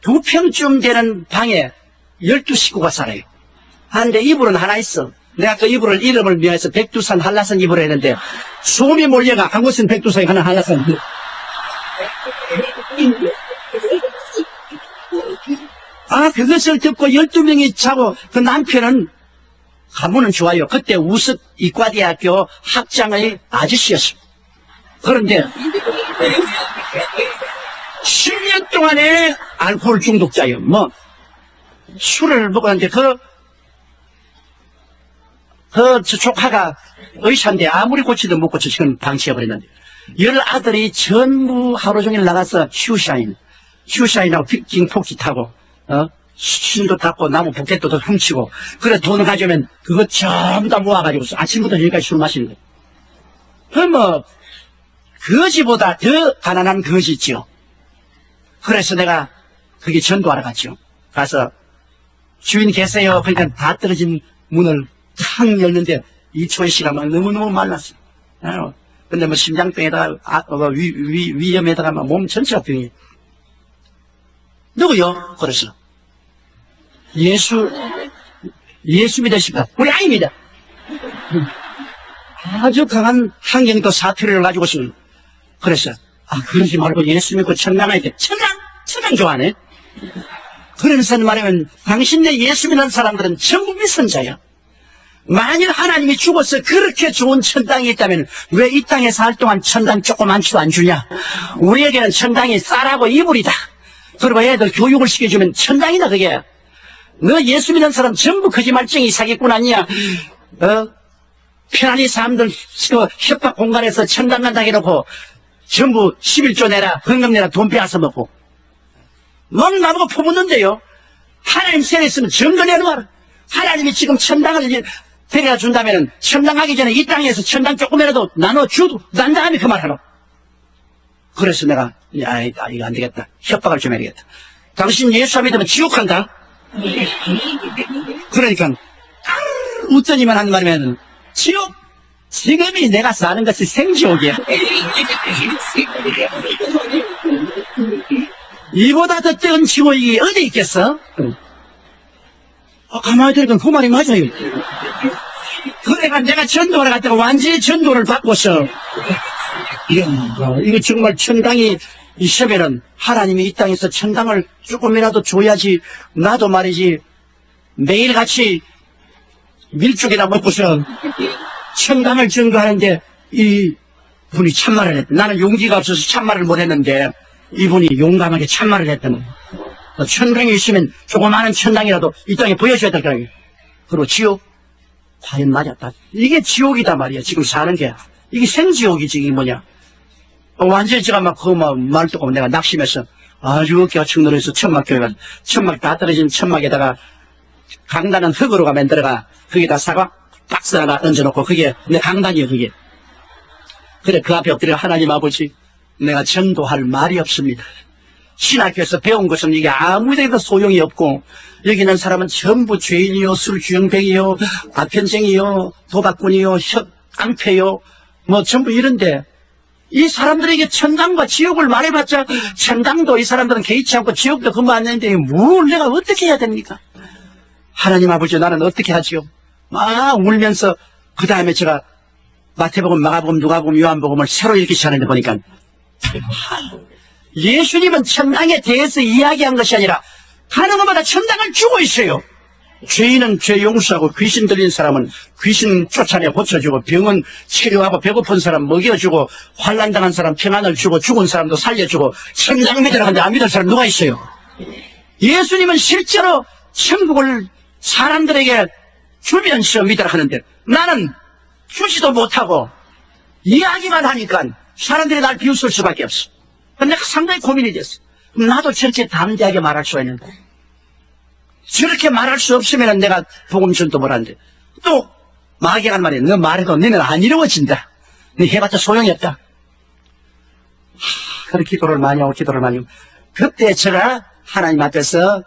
2평쯤 되는 방에 12식구가 살아요. 한데 이불은 하나 있어. 내가 그 이불을 이름을 미워해서 백두산 한라산 이불을 했는데 소음이 몰려가 한 곳은 백두산이 하나 한라산. 아 그것을 듣고 12명이 자고 그 남편은 가문은 좋아요. 그때 우습 이과대학교 학장의 아저씨였어요. 그런데 10년 동안에 알코올 중독자예요. 뭐 술을 먹었는데 그 조카가 의사인데 아무리 고치도 못 고쳐 지금 방치해버렸는데 10아들이 전부 하루 종일 나가서 슈샤인하고 빅징 폭기 타고 신도 닦고 나무 포켓도 더 훔치고 그래 돈을 가져오면 그거 전부 다 모아가지고 아침부터 여기까지 술 마시는 거예요. 그럼 뭐 거지보다 더 가난한 거지 있죠. 그래서 내가 거기 전도하러 갔죠. 가서 주인 계세요. 그러니까 다 떨어진 문을 탁 열는데 이초희 씨가 막 너무너무 말랐어요. 근데 뭐 심장병에다가, 위염에다가 막 몸 전체가 병이. 누구요? 그래서. 예수 믿으십니까? 우리 아닙니다. 아주 강한 환경도 사투리를 가지고서. 그래서, 그러지 말고 예수 믿고 천당 가야 돼. 천당 좋아하네. 그러면서 말하면, 당신네 예수 믿는 사람들은 전부 미선자야. 만일 하나님이 죽어서 그렇게 좋은 천당이 있다면 왜 이 땅에 살 동안 천당 조그만치도 안 주냐? 우리에게는 천당이 쌀하고 이불이다. 그리고 애들 교육을 시켜주면 천당이다 그게. 너 예수 믿는 사람 전부 거짓말쟁이 사기꾼 아니야? 편안히 사람들 협박 공간에서 천당 간다 해놓고 전부 11조 내라, 헌금 내라, 돈 빼앗아 먹고 넌 나보고 퍼붓는데요. 하나님 세례 있으면 증거 내놓아라. 하나님이 지금 천당을 데려다 준다면 천당 가기 전에 이 땅에서 천당 조금이라도 나눠주도 난 다음에 그 말하라. 그래서 내가 이거 안 되겠다. 협박을 좀 해야겠다. 당신 예수 믿으면 지옥 간다. 그러니까 웃더니만 한 말이면 지옥 지금이 내가 사는 것이 생지옥이야. 이보다 더 뜨거운 지옥이 어디 있겠어? 가만히 들으니까 그 말이 맞아요. 그래가 내가 전도를 갔다가 완전히 전도를 바꿔서 이거 정말 천당이 있으면은 하나님이 이 땅에서 천당을 조금이라도 줘야지. 나도 말이지 매일같이 밀죽이나 먹고서 천당을 증거하는데 이 분이 참말을 했다. 나는 용기가 없어서 참말을 못했는데 이분이 용감하게 참말을 했다는 천당이 있으면 조그마한 천당이라도 이 땅에 보여줘야 될 거예요. 그리고 지옥 과연 맞았다. 이게 지옥이다 말이야. 지금 사는 게 이게 생지옥이지. 이게 뭐냐. 완전히 제가 막 그 말 듣고 내가 낙심해서 아주 어깨가 축 늘어서 천막교회가 천막 다 떨어진 천막에다가 강단은 흙으로가 만들어가 거기다 사과 박스 하나 얹어놓고 그게 내 강단이에요. 그게. 그래 그 앞에 엎드려 하나님 아버지 내가 전도할 말이 없습니다. 신학교에서 배운 것은 이게 아무데도 소용이 없고 여기 있는 사람은 전부 죄인이요, 술주정뱅이요, 아편쟁이요, 도박꾼이요, 깡패요, 뭐 전부 이런데 이 사람들에게 천당과 지옥을 말해봤자 천당도 이 사람들은 개의치 않고 지옥도 근무하는데 뭘 내가 어떻게 해야 됩니까? 하나님 아버지 나는 어떻게 하지요? 막 울면서 그 다음에 제가 마태복음, 마가복음, 누가복음, 요한복음을 새로 읽기 시작하는데 보니까 예수님은 천당에 대해서 이야기한 것이 아니라 가는 것마다 천당을 주고 있어요. 죄인은 죄 용서하고 귀신 들린 사람은 귀신 쫓아내 고쳐주고 병은 치료하고 배고픈 사람 먹여주고 환난당한 사람 평안을 주고 죽은 사람도 살려주고 천당 믿으라 하는데 안 믿을 사람 누가 있어요? 예수님은 실제로 천국을 사람들에게 주면서 믿으라 하는데 나는 주지도 못하고 이야기만 하니까 사람들이 날 비웃을 수밖에 없어. 내가 상당히 고민이 됐어. 나도 저렇게 담대하게 말할 수가 있는데 저렇게 말할 수 없으면 내가 복음 전도 못하는데 또 마귀란 말이야. 너 말해도 너는 안 이루어진다. 너 해봤자 소용이 없다. 그렇게 기도를 많이 하고 그때 제가 하나님 앞에서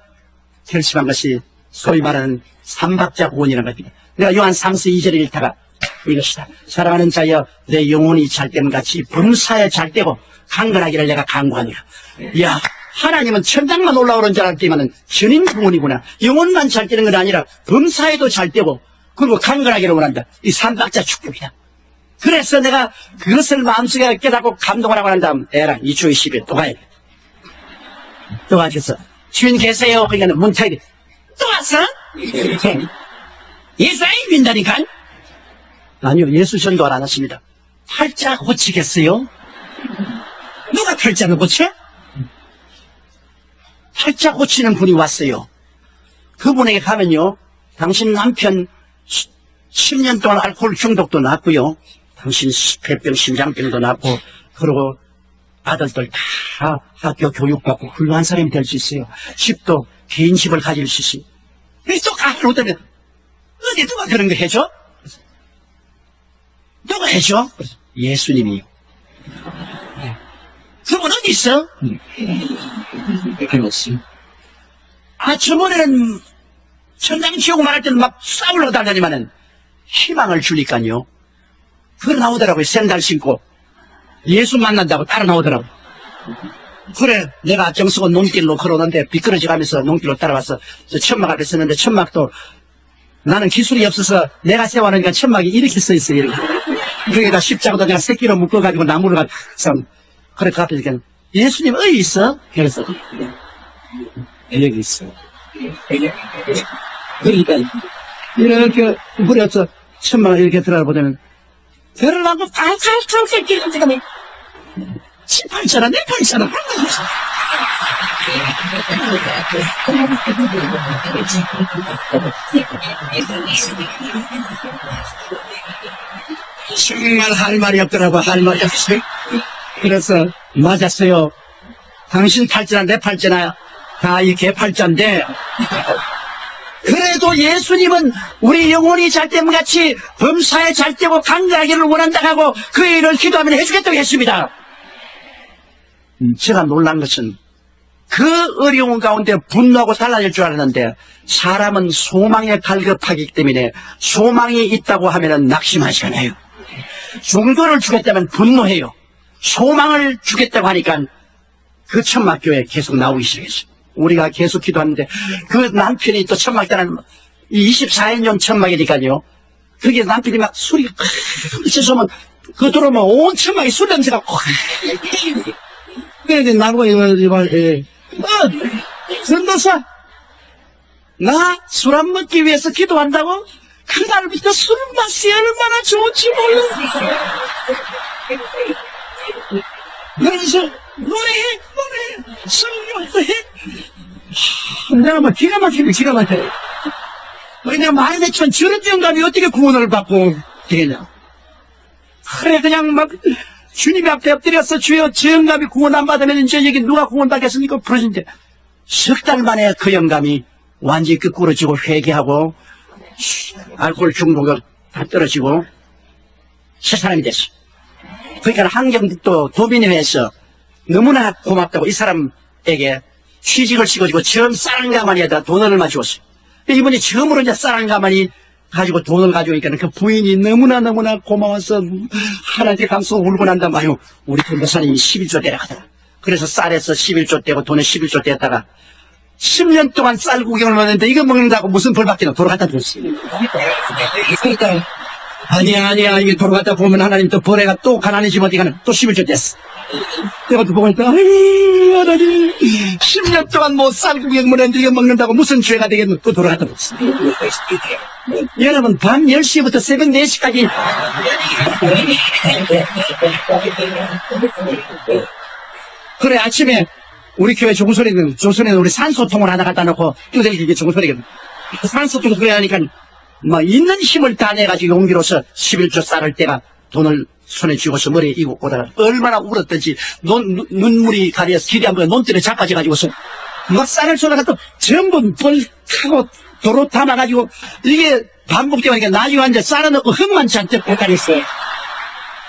결심한 것이 소위 말하는 삼박자구원이라는 겁니다. 내가 요한 3서 2절을 읽다가 이것이다. 사랑하는 자여 내 영혼이 잘됨 같이 범사에 잘되고 강건하기를 내가 간구하니라. 이야 하나님은 천당만 올라오는 줄 알았더니만 전인 구원이구나. 영혼만 잘되는 건 아니라 범사에도 잘되고 그리고 강건하기를 원한다. 이 삼박자 축복이다. 그래서 내가 그것을 마음속에 깨닫고 감동을 하고 난 다음 에라 2주 20일 또 가야 돼. 또 와서 주인 계세요. 그러니까 문탁이 또 왔어? 예수 안 믿는다니까? 아니요, 예수 전도를 안 하십니다. 팔자 고치겠어요? 누가 팔자를 고쳐? 팔자 고치는 분이 왔어요. 그분에게 가면요, 당신 남편 10년 동안 알코올 중독도 났고요, 당신 폐병, 심장병도 났고, 그리고 아들들 다 학교 교육받고 훌륭한 사람이 될 수 있어요. 집도 개인 집을 가질 수 있어요. 또 가을 오더니 어디 누가 그런 거 해줘? 누가 해줘? 예수님이요. 그분 어디 있어? 저번에는 천당 지옥 말할 때는 막 싸우러 다니만은 희망을 주니까요. 그러 나오더라고요. 샌들 신고 예수 만난다고 따라 나오더라고. 그래, 내가 정수고 농길로 걸어오는데 미끄러져 가면서 농길로 따라와서 천막 앞에 섰는데 천막도 나는 기술이 없어서 내가 세워놓으니까 천막이 이렇게 서 있어, 이렇게. 거기다 십자가도 내가 새끼로 묶어가지고 나무를 가서 그래, 그 앞에 이렇게 예수님 어디 있어? 그래서 여기 있어. 그러니까 이렇게 물에서 천막을 이렇게 들어보자면 들어가고 팔팔팔 새끼가 지금 18,000원, 내 8,000원. 정말 할 말이 없더라고, 할 말이 없어. 그래서, 맞았어요. 당신 팔자나 내 팔자나 다 이 개팔자인데, 그래도 예수님은 우리 영혼이 잘됨 같이 범사에 잘되고 강건하기를 원한다고 하고 그 일을 기도하면 해주겠다고 했습니다. 제가 놀란 것은 그 어려운 가운데 분노하고 달라질 줄 알았는데 사람은 소망에 갈급하기 때문에 소망이 있다고 하면 낙심하지 않아요. 종교를 주겠다면 분노해요. 소망을 주겠다고 하니까 그 천막교회 계속 나오기 시작했어요. 우리가 계속 기도하는데 그 남편이 또 천막다는 24인용 천막이니까요. 그게 남편이 막 술이 있어서면 그 들어오면 온 천막이 술 냄새가 그래 나보고 전도사 나 술 안 먹기 위해서 기도한다고? 그날부터 술 맛이 얼마나 좋은지 몰라. 그래서 노래해 성령해. 내가 막 기가 막히네. 내가 많이 내치면 저런 영감이 어떻게 구원을 받고 되겠냐. 그래 그냥 막 주님 앞에 엎드려서 주여 저 영감이 구원 안 받으면 이제 여기 누가 구원 받겠습니까? 부러진데 석 달 만에 그 영감이 완전히 끄꾸러지고 회개하고 알코올 중독을 다 떨어지고 새 사람이 됐어. 그러니까 한경북도 도민회에서 너무나 고맙다고 이 사람에게 취직을 시켜주고 처음 쌀 가마니에다 돈을 얼마 주었어요. 이분이 처음으로 이제 쌀 가마니 가지고 돈을 가져오니까 그 부인이 너무나 고마워서 하나님께 감사하고 울고 난단 말이에요. 우리 전도사님이 11조 떼라하더라. 그래서 쌀에서 11조 떼고 돈에 11조 떼다가 10년 동안 쌀 구경을 먹는데 이거 먹는다고 무슨 벌 받기나 도로 갖다 줬어요. 그러니까 아니야 이게 도로 갖다 보면 하나님 또 벌에가 또 가난해지면 어디 가나 또 11조 뗐어. 내가 또 보고 있다. 하나님 10년 동안 뭐 쌀 구경 먹는데 이거 먹는다고 무슨 죄가 되겠노. 또 도로 갖다 줬어. 여러분 밤 10시부터 새벽 4시까지 그래 아침에 우리 교회 조선에는 우리 산소통을 하나 갖다 놓고 이게 조선이거든. 산소통 그래 하니까 뭐 있는 힘을 다 내가지고 용기로서 11조 쌀을 때가 돈을 손에 쥐고서 머리에 이고 오다가 얼마나 울었던지 눈물이 가려서 길이 안 보여 논뜰에 자빠져가지고서 막 쌀을 쏘다가 또 전부 벌하고 도로 담아가지고 이게 반복되니까 나중에 완전 쌀아놓고 흙만 잔뜩 볶아냈어요.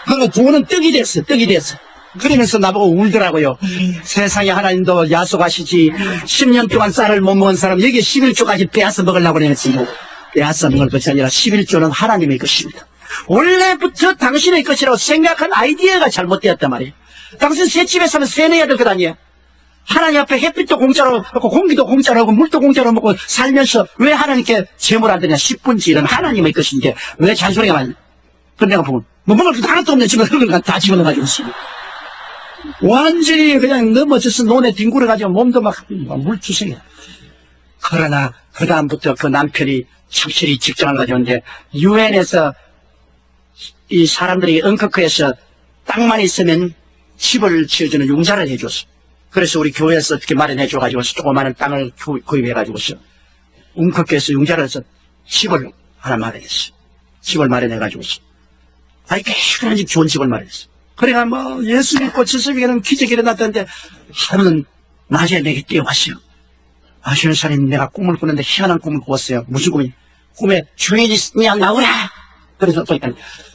그리고 돈은 떡이 됐어. 그러면서 나보고 울더라고요. 세상에 하나님도 야속하시지 10년 동안 쌀을 못 먹은 사람 여기 11조까지 빼앗아 먹으려고 그랬지. 빼앗아 먹을 것이 아니라 11조는 하나님의 것입니다. 원래부터 당신의 것이라고 생각한 아이디어가 잘못되었단 말이에요. 당신 새 집에 사면 새 내야 될 것 아니에요. 하나님 앞에 햇빛도 공짜로 먹고 공기도 공짜로 하고 물도 공짜로 먹고 살면서 왜 하나님께 제물 안 드냐. 10분지1은 하나님의 것인데 왜 잔소리가 많냐. 그런데 내가 보면 뭐 먹을 것도 하나도 없네. 지금 흙을 다 집어넣어가지고 완전히 그냥 넘어져서 논에 뒹굴어가지고 몸도 막 물투성이야. 그러나 그 다음부터 그 남편이 착실히 직장을 가져오는데 유엔에서 이 사람들이 응커크에서 땅만 있으면 집을 지어주는 융자를 해줬어. 그래서 우리 교회에서 어떻게 마련해줘가지고 조그마한 땅을 구입해가지고서 응커크에서 융자를 해서 집을 하나 마련했어. 집을 마련해가지고서 아이 깨끗한 집 좋은 집을 마련했어. 그래가 뭐 예수 믿고 지수에게는 기적이 일어났다는데 하루는 낮에 내게 뛰어왔어요. 아시는 내가 꿈을 꾸는데 희한한 꿈을 꾸었어요. 무슨 꿈이? 꿈에 주인이 그냥 나오라. 그래서 또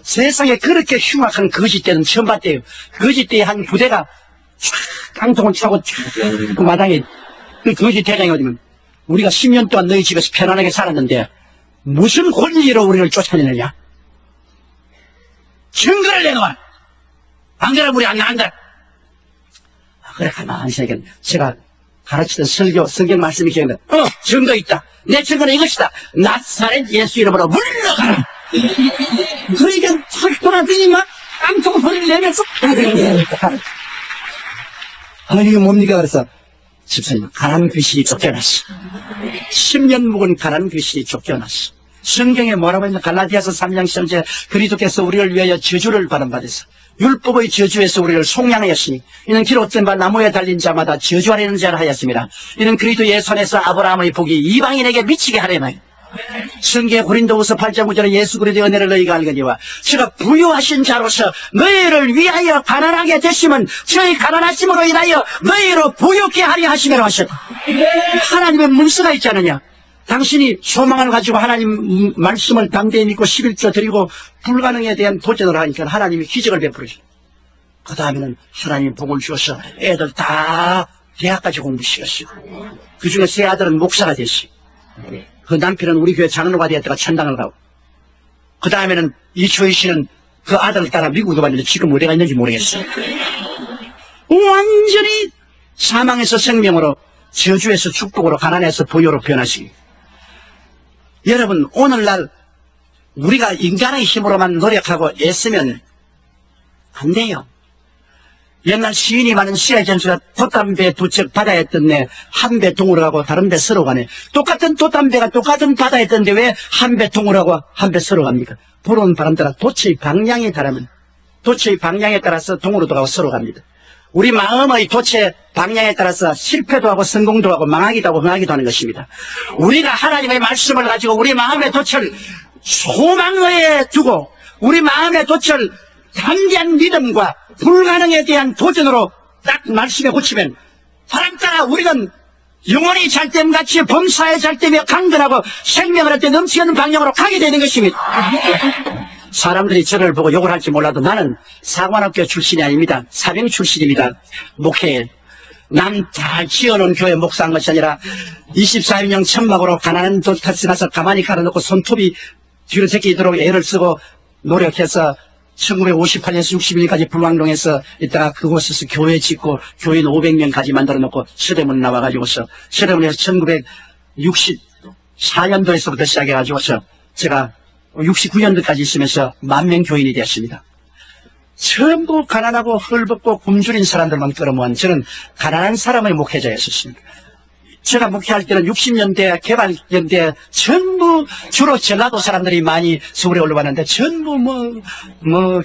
세상에 그렇게 흉악한 거짓대는 처음 봤대요. 거짓대에 한 부대가 깡통을 차고 그 마당에 그 거짓 대장이 어디면 우리가 10년 동안 너희 집에서 편안하게 살았는데 무슨 권리로 우리를 쫓아내느냐? 증거를 내놔. 안 그러면 우리 안 나간다. 그래, 가만히 생각해. 제가 가르치던 성경 말씀이 기억나. 증거 있다. 내 증거는 이것이다. 나사렛 예수 이름으로 물러가라. 그러니까 탁 돌아더니 막 깡통 소리를 내면서 이게 뭡니까? 그래서 집사님, 가난 귀신이 쫓겨났어. 10년 묵은 가난 귀신이 쫓겨났어. 성경에 뭐라고 했나? 갈라디아서 3장 10절 그리스도께서 우리를 위하여 저주를 받으셔서 율법의 저주에서 우리를 속량하였으니 이는 기록된 바 나무에 달린 자마다 저주하려는 자를 하였습니다. 이는 그리스도 예수 안에서 아브라함의 복이 이방인에게 미치게 하려나요. 성경 고린도후서 8장 9절에 예수 그리스도의 은혜를 너희가 알거니와 제가 부유하신 자로서 너희를 위하여 가난하게 되시면 저희 가난하심으로 인하여 너희로 부유케 하려 하시기로 하셨다. 하나님의 문서가 있지 않느냐. 당신이 소망을 가지고 하나님 말씀을 담대히 믿고 11조 드리고 불가능에 대한 도전을 하니까 하나님이 기적을 베풀으셔. 그 다음에는 하나님이 복을 주어서 애들 다 대학까지 공부시켰어요. 그 중에 세 아들은 목사가 됐어요. 그 남편은 우리 교회 장로가 되었다가 천당을 가고, 그 다음에는 이초희 씨는 그 아들을 따라 미국에 갔는데 지금 어디가 있는지 모르겠어요. 완전히 사망에서 생명으로, 저주에서 축복으로, 가난에서 부유로 변하시기. 여러분, 오늘날 우리가 인간의 힘으로만 노력하고 애쓰면 안 돼요. 옛날 시인이 많은 시의 전수가 돛담배 두 척 바다에 떴네. 한 배 동으로 가고 다른 배 서로 가네. 똑같은 돛담배가 똑같은 바다에 떴는데 왜 한 배 동으로 가고 한 배 서로 갑니까? 불어온 바람 따라 도처의 방향에 따르면 도처의 방향에 따라서 동으로도 가고 서로 갑니다. 우리 마음의 도처의 방향에 따라서 실패도 하고 성공도 하고 망하기도 하고 흥하기도 하는 것입니다. 우리가 하나님의 말씀을 가지고 우리 마음의 도처를 소망에 두고 우리 마음의 도처를 담대한 믿음과 불가능에 대한 도전으로 딱 말씀에 고치면 바람 따라 우리는 영원히 잘됨같이 범사에 잘되며 강건하고 생명을 할 때 넘치는 방향으로 가게 되는 것입니다. 사람들이 저를 보고 욕을 할지 몰라도 나는 사관학교 출신이 아닙니다. 사병 출신입니다. 목회에 남 잘 지어놓은 교회 목사한 것이 아니라 24인용 천막으로 가난한 돌탑에 가서 가만히 갈아놓고 손톱이 뒤로 제끼도록 애를 쓰고 노력해서 1958년에서 61년까지 불광동에서 있다가 그곳에서 교회 짓고 교인 500명까지 만들어 놓고 서대문 나와가지고서 서대문에서 1964년도에서부터 시작해가지고서 제가 69년도까지 있으면서 10,000명 교인이 되었습니다. 전부 가난하고 헐벗고 굶주린 사람들만 끌어모은 저는 가난한 사람의 목회자였었습니다. 제가 목회할 때는 60년대 개발년대 전부 주로 전라도 사람들이 많이 서울에 올라왔는데 전부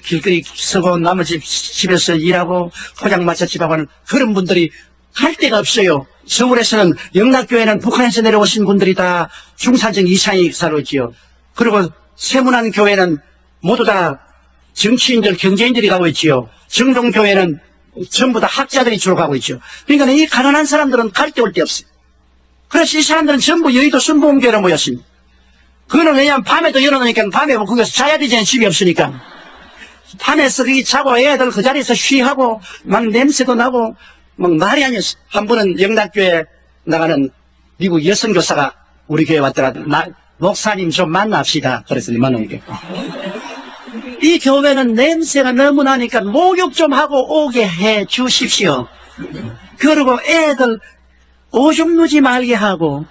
길거리 서고 나머지 집에서 일하고 포장마차 집하고 하는 그런 분들이 할 데가 없어요. 서울에서는 영락교회는 북한에서 내려오신 분들이 다 중산층 이상이 살았지요. 그리고 세문안 교회는 모두 다 정치인들, 경제인들이 가고 있지요. 정동교회는 전부 다 학자들이 주로 가고 있죠. 그러니까 이 가난한 사람들은 갈 데 올 데 없어요. 그래서 이 사람들은 전부 여의도 순복음교회로 모였습니다. 그거는 왜냐하면 밤에도 열어놓으니까 밤에 거기서 자야 되잖아요. 집이 없으니까. 밤에서 거기 자고 애들 그 자리에서 쉬하고 막 냄새도 나고 막 말이 아니었어. 한 번은 영락교회 나가는 미국 여성교사가 우리 교회에 왔더라. 목사님 좀 만납시다. 그래서 만나니까. 이 교회는 냄새가 너무 나니까 목욕 좀 하고 오게 해 주십시오. 그리고 애들 오줌 누지 말게 하고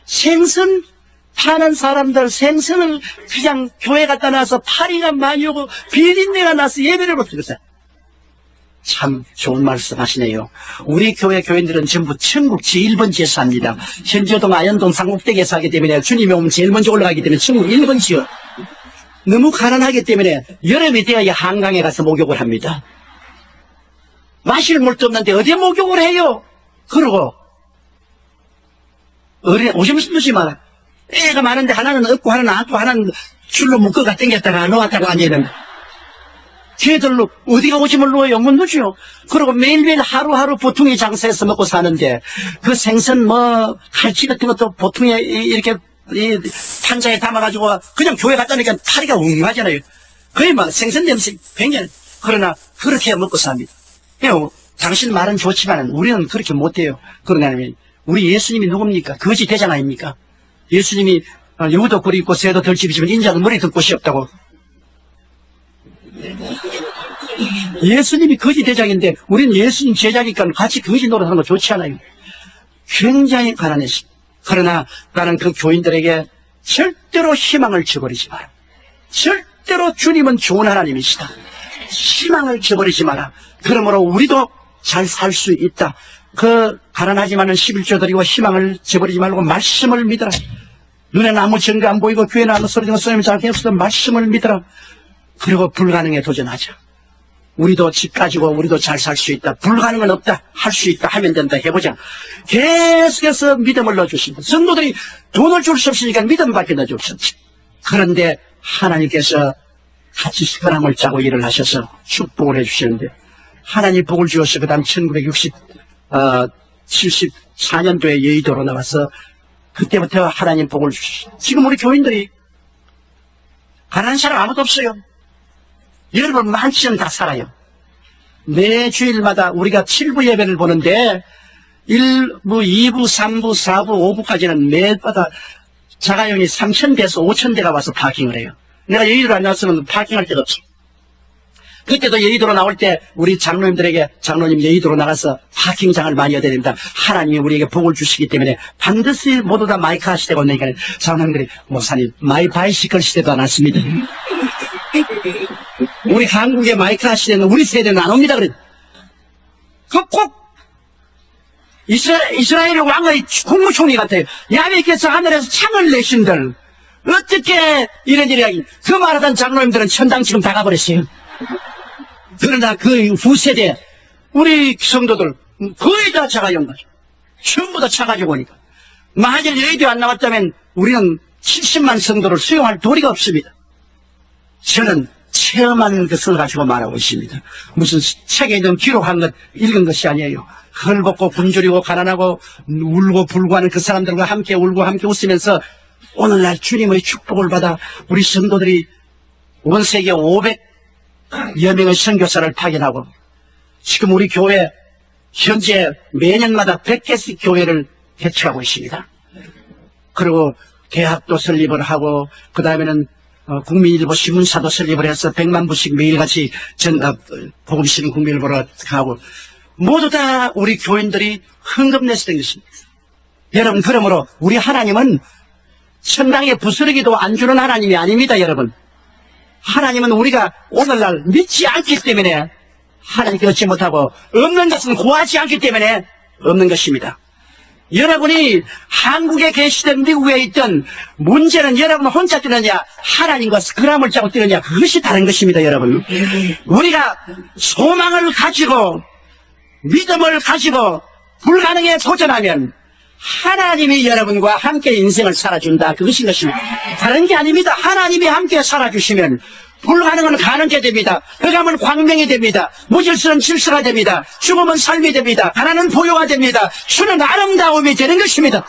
생선 파는 사람들 생선을 그냥 교회 갖다 놔서 파리가 많이 오고 비린내가 나서 예배를 못 드렸어요. 참 좋은 말씀 하시네요. 우리 교회 교인들은 전부 천국 제1번지에 삽니다. 현저동, 아현동, 상국대기에 사기 때문에 주님이 오면 제일 먼저 올라가기 때문에 천국 1번지요. 너무 가난하기 때문에 여름이 되어야 한강에 가서 목욕을 합니다. 마실 물도 없는데 어디에 목욕을 해요? 그러고 오줌 누지 마라. 애가 많은데 하나는 없고 하나는 안고 하나는 줄로 묶어가 당겼다가 놓았다가 앉아있는 걔들로 어디가 오줌을 누워요? 못 누지요. 그리고 매일매일 하루하루 보통의 장사에서 먹고 사는데 그 생선 갈치 같은 것도 보통에 이렇게 이 판자에 담아가지고 그냥 교회 갖다 놓으니까 파리가 웅하잖아요. 거의 막 생선 냄새 굉장히. 그러나 그렇게 먹고 삽니다. 당신 말은 좋지만 우리는 그렇게 못해요. 그러냐면 우리 예수님이 누굽니까? 거지 대장 아닙니까? 예수님이 여우도 꼴이 있고 새도 덜집이지만 인자는 머리 들 곳이 없다고. 예수님이 거지 대장인데 우리는 예수님 제자니까 같이 거지 노릇하는 거 좋지 않아요. 굉장히 가난했습니다. 그러나 나는 그 교인들에게 절대로 희망을 저버리지 마라. 절대로 주님은 좋은 하나님이시다. 희망을 저버리지 마라. 그러므로 우리도 잘 살 수 있다. 그 가난하지만은 11조 드리고 희망을 저버리지 말고 말씀을 믿어라. 눈에는 아무 증거 안 보이고 귀에는 아무 소리 듣는 소리는 잘 없어도 말씀을 믿어라. 그리고 불가능에 도전하자. 우리도 집 가지고 우리도 잘 살 수 있다. 불가능은 없다. 할 수 있다. 하면 된다. 해보자. 계속해서 믿음을 넣어주신다. 성도들이 돈을 줄 수 없으니까 믿음밖에 넣어줄 수 없지. 그런데 하나님께서 같이 사랑을 짜고 일을 하셔서 축복을 해주시는데 하나님 복을 주어서 그 다음 1974년도에 여의도로 나와서 그때부터 하나님 복을 주셨어요. 지금 우리 교인들이 가난한 사람 아무도 없어요. 여러분 많지는 다 살아요. 매 주일마다 우리가 7부 예배를 보는데 1부, 2부, 3부, 4부, 5부까지는 매일마다 자가용이 3,000대에서 5,000대가 와서 파킹을 해요. 내가 여의도로 안 나왔으면 파킹할 데가 없어. 그때도 여의도로 나올 때 우리 장로님들에게 장로님 여의도로 나가서 파킹장을 많이 얻어야 됩니다. 하나님이 우리에게 복을 주시기 때문에 반드시 모두 다 마이카 시대가 오니까 장로님들이 목사님 마이 바이시클 시대도 안 왔습니다. 우리 한국의 마이카 시대는 우리 세대는 안 옵니다. 그래. 꼭 이스라엘 왕의 국무총리 같아요. 야훼께서 하늘에서 창을 내신들 어떻게 이런 일이 하긴 그 말하던 장로님들은 천당 지금 다 가버렸어요. 그러나 그 후세대 우리 성도들 거의 다 차가용 거죠. 전부 다 차가지고 오니까 만일 여의도 안 나왔다면 우리는 70만 성도를 수용할 도리가 없습니다. 저는 체험한 것을 가지고 말하고 있습니다. 무슨 책에 있는 기록한 것 읽은 것이 아니에요. 헐벗고 굶주리고 가난하고 울고 불고 하는 그 사람들과 함께 울고 함께 웃으면서 오늘날 주님의 축복을 받아 우리 성도들이 온 세계 500여 명의 선교사를 파견하고 지금 우리 교회 현재 매년마다 100개씩 교회를 개최하고 있습니다. 그리고 대학도 설립을 하고 그 다음에는 국민일보 신문사도 설립을 해서 100만 부씩 매일같이 복음시민 국민일보로 가고 모두 다 우리 교인들이 헌금내서 된 것입니다. 여러분 그러므로 우리 하나님은 천당에 부스러기도 안 주는 하나님이 아닙니다. 여러분 하나님은 우리가 오늘날 믿지 않기 때문에 하나님께 얻지 못하고 없는 것은 구하지 않기 때문에 없는 것입니다. 여러분이 한국에 계시든 미국에 있든 문제는 여러분 혼자 뛰느냐 하나님과 그람을 짜고 뛰느냐 그것이 다른 것입니다. 여러분 우리가 소망을 가지고 믿음을 가지고 불가능에 도전하면 하나님이 여러분과 함께 인생을 살아준다 그것인 것입니다. 다른 게 아닙니다. 하나님이 함께 살아주시면 불가능은 가능하게 됩니다. 흑암은 광명이 됩니다. 무질서는 질서가 됩니다. 죽음은 삶이 됩니다. 가난은 보유가 됩니다. 주는 아름다움이 되는 것입니다.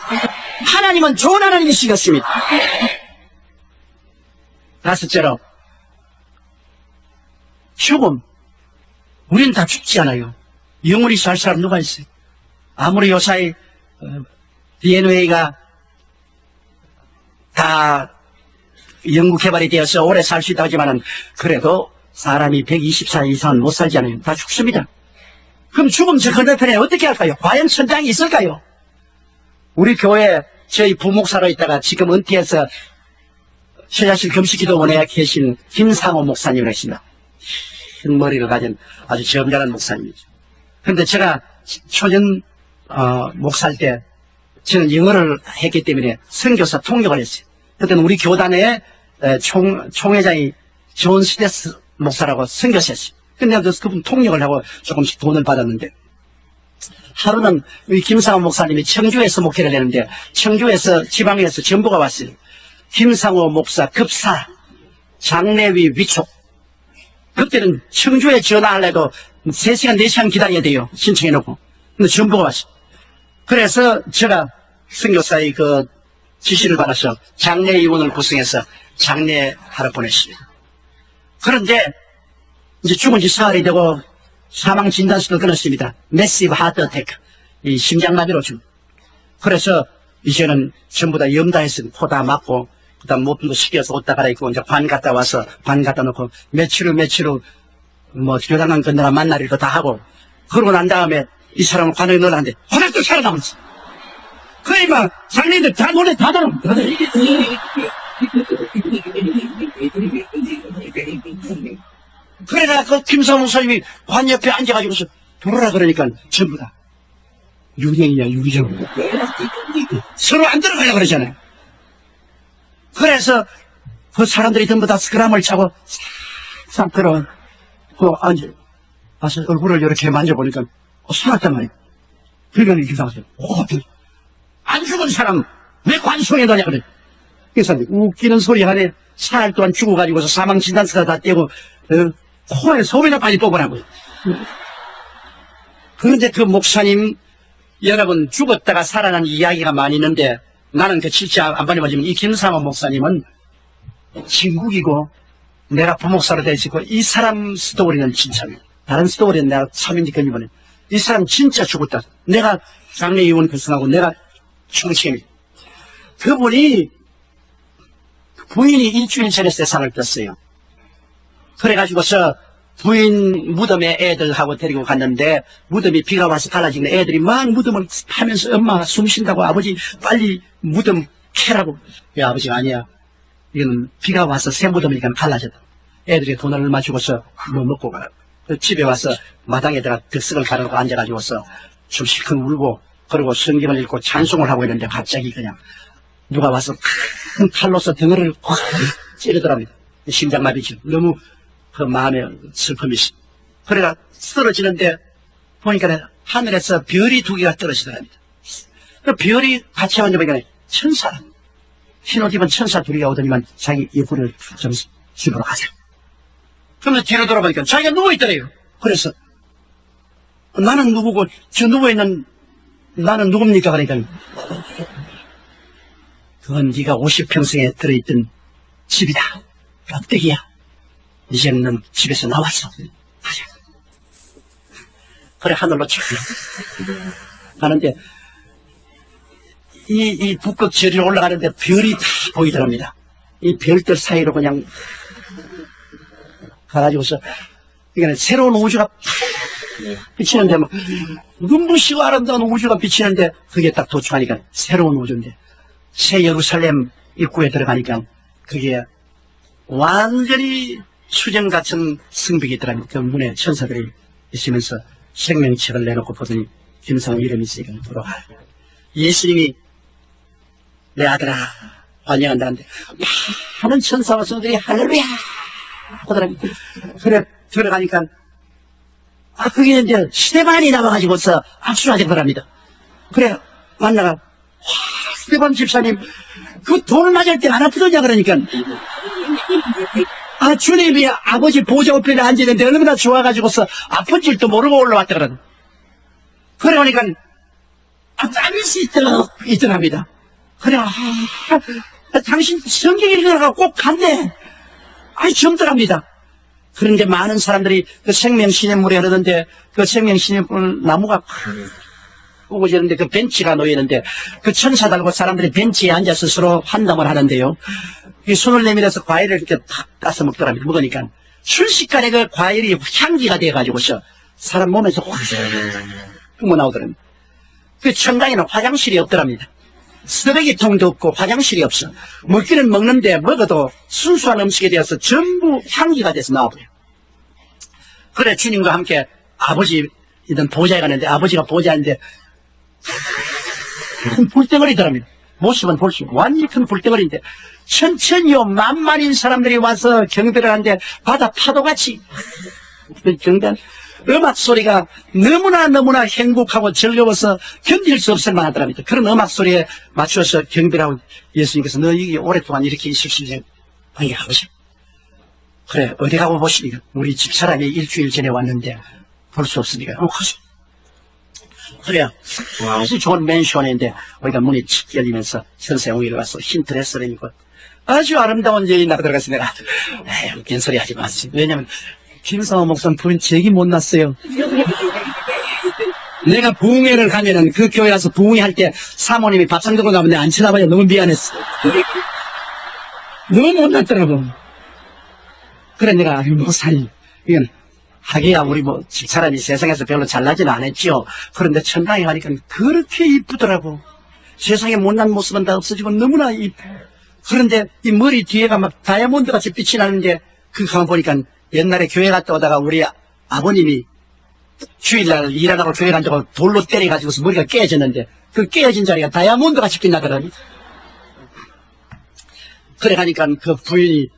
하나님은 좋은 하나님이신 것입니다. 다섯째로 죽음. 우리는 다 죽지 않아요. 영원히 살 사람 누가 있어요? 아무리 요사이 DNA가 다 연구 개발이 되어서 오래 살 수 있다고 하지만은 그래도 사람이 120살 이상은 못 살잖아요. 다 죽습니다. 그럼 죽음 저 건너편에 어떻게 할까요? 과연 천당이 있을까요? 우리 교회 저희 부목사로 있다가 지금 은퇴해서 신야실 금식기도원에 계신 김상호 목사님을 했습니다. 흰 머리를 가진 아주 점잖은 목사님이죠. 그런데 제가 초년 목사일 때 저는 영어를 했기 때문에 선교사 통역을 했어요. 그때는 우리 교단의 총회장이 존 스테스 목사라고 선교사였어요. 근데 그분 통역을 하고 조금씩 돈을 받았는데 하루는 우리 김상호 목사님이 청주에서 목회를 했는데 청주에서 지방에서 전보가 왔어요. 김상호 목사 급사 장례위 위촉. 그때는 청주에 전화하려도 3시간 4시간 기다려야 돼요. 신청해놓고. 근데 전보가 왔어요. 그래서 제가 선교사의 그 지시를 받아서 장례위원을 구성해서 장례하러 보냈습니다. 그런데 이제 죽은 지 사흘이 되고 사망 진단서를 끊었습니다. 매시브 하트 어택, 이 심장마비로 죽. 그래서 이제는 전부 다 염다했으니 코 다 막고 그다음 모든 거 시켜서 옷 다 갈아입고 이제 관 갔다 와서 관 갖다 놓고 며칠 후 뭐 교장관 건너라 만나리도 다 하고 그러고 난 다음에 이 사람을 관에 넣으라는데 관에 또 살아남았어. 그래 막 장례인들 다 노래 다 달아. 그래 나 그 김사모 목사님이 관 옆에 앉아가지고서 들어라 그러니까 전부 다 유행이야 유리정. 서로 안 들어가려고 그러잖아요. 그래서 그 사람들이 전부 다 스크람을 차고 싹 들어와. 앉아. 와서 얼굴을 이렇게 만져보니까 살았단 말이야. 그러니까 이렇게 생각했어요. 안 죽은 사람 왜 관송에 넣냐 그래. 그래서 웃기는 소리 하네. 4일 동안 죽어가지고서 사망진단서가 다 떼고 코에 소변을 빨리 뽑으라고요. 그런데 그 목사님 여러분 죽었다가 살아난 이야기가 많이 있는데 나는 그 진짜 안 받으면 이 김상원 목사님은 진국이고 내가 부목사로 되어 있고 이 사람 스토리는 진짜입니다. 다른 스토리는 내가 참인지건 이번에 이 사람 진짜 죽었다. 내가 장례의원 결성하고 내가 총책입니다. 그분이 부인이 일주일 전에 세상을 떴어요. 그래가지고서 부인 무덤에 애들하고 데리고 갔는데 무덤이 비가 와서 갈라지는 애들이 막 무덤을 파면서 엄마가 숨 쉰다고 아버지 빨리 무덤 캐라고. 야 아버지가 아니야. 이건 비가 와서 새 무덤이니까 갈라졌다. 애들이 돈을 얼마 주고서 뭐 먹고 가. 집에 와서 마당에다가 득석을 가려고 앉아가지고서 좀 실컷 울고 그리고 성경을 읽고 찬송을 하고 있는데 갑자기 그냥 누가 와서 큰 칼로서 등을 확 찌르더랍니다. 심장마비죠. 너무 그 마음에 슬픔이 있어. 그래가 쓰러지는데 보니까 하늘에서 별이 2개가 떨어지더랍니다. 그 별이 같이 앉아보니까 천사, 흰옷 입은 천사 2이가 오더니만 자기 예불을 좀 집으로 가자. 그러면서 뒤로 돌아보니까 자기가 누워있더래요. 그래서 나는 누구고 저 누워있는 나는 누굽니까? 그러니까 그건 네가 50평생에 들어있던 집이다. 껍데기야. 이제는 넌 집에서 나왔어. 가자. 그래 하늘로 쭉 가는데 이 북극 저리로 올라가는데 별이 다 보이더랍니다. 이 별들 사이로 그냥 가가지고서 이게 새로운 우주가 비치는데 뭐 눈부시고 아름다운 우주가 비치는데 그게 딱 도착하니까 새로운 우주인데 새 예루살렘 입구에 들어가니까 그게 완전히 수정 같은 성벽이 있더랍니다. 그 문에 천사들이 있으면서 생명책을 내놓고 보더니 김상우 이름이 있으니까 들어와. 예수님이 내 아들아 환영한다는데 많은 천사와 성들이 할렐루야 하더랍니다. 그래 들어가니까 그게 이제 스테반이 남아가지고서 악수를 하더랍니다. 그래 만나가 스테반 집사님 그 돈을 맞을 때 안 아프더냐 그러니까 주님이 아버지 보좌 우편에 앉았는데 얼마나 좋아가지고서 아픈 줄도 모르고 올라왔다 그러는. 그래 보니까 땀이 있더랍니다. 그래 당신 성경 읽으라고 꼭 갔네. 정들합니다. 그런데 많은 사람들이 그 생명시냇물에 흐르는데 그 생명시냇물 나무가 우거지는데 그 벤치가 놓여있는데 그 천사 달고 사람들이 벤치에 앉아서 서로 환담을 하는데요. 이 손을 내밀어서 과일을 이렇게 탁 따서 먹더랍니다. 먹으니까 순식간에 그 과일이 향기가 돼가지고서 사람 몸에서 확 뿜어 나오더랍니다. 그 천당에는 화장실이 없더랍니다. 쓰레기통도 없고 화장실이 없어. 먹기는 먹는데 먹어도 순수한 음식에 대해서 전부 향기가 돼서 나와버려요. 그래 주님과 함께 아버지이던 보좌에 가는데 아버지가 보좌인데 큰 불덩어리더랍니다. 모습은 볼수록 완전히 큰 불덩어리인데 천천히요 만만인 사람들이 와서 경배를 하는데 바다 파도같이 경배한 음악 소리가 너무나 행복하고 즐거워서 견딜 수 없을 만하더랍니다. 그런 음악 소리에 맞추어서 경배를 하고 예수님께서 너 여기 오랫동안 이렇게 있을 수 있는 아니 아버지 그래 어디 가고 보시니까 우리 집사람이 일주일 전에 왔는데 볼 수 없으니까 그래요. 아주 좋은 맨션인데 우리가 문이 칙 열리면서 선생님이 와서 흰 드레스를 입고 아주 아름다운 여인나가 들어가서 내가 웃긴 소리 하지 마세요. 왜냐면 김상호 목사는 부인 제기 못 났어요. 내가 부흥회를 가면은 그 교회 가서 부흥회 할 때 사모님이 밥상 들고 나면 안 쳐다봐요. 너무 미안했어. 너무 못 났더라고. 그래 내가 목사님 이건 하기야 우리 뭐 집사람이 세상에서 별로 잘나지는 않았지요. 그런데 천당에 가니까 그렇게 이쁘더라고. 세상에 못난 모습은 다 없어지고 너무나 이뻐. 그런데 이 머리 뒤에가 막 다이아몬드 같이 빛이 나는데 그 가만 보니까 옛날에 교회 갔다 오다가 우리 아버님이 주일날 일하다가 교회 간다고 돌로 때려가지고서 머리가 깨졌는데 그 깨진 자리가 다이아몬드 같이 빛나더라니. 그래 가니까 그 부인이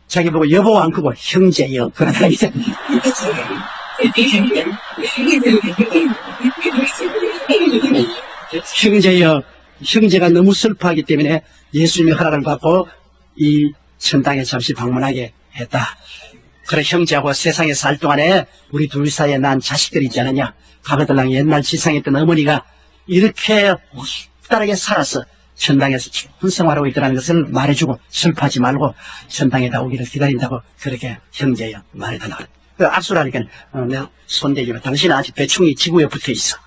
자기 보고 여보 안 크고 형제여 그러더라. 이제 형제여, 형제가 너무 슬퍼하기 때문에 예수님의 허락을 받고 이 천당에 잠시 방문하게 했다. 그래 형제하고 세상에 살 동안에 우리 둘 사이에 난 자식들이 있지 않느냐. 가거들랑 옛날 지상했던 어머니가 이렇게 따르게 살아서 천당에서 hun생활하고 있다는 것을 말해주고 슬퍼하지 말고 천당에 다 오기를 기다린다고 그렇게 형제여 말해달라고. 그 악수를 하니까 내 손대기로 당신은 아직 배충이 지구에 붙어있어.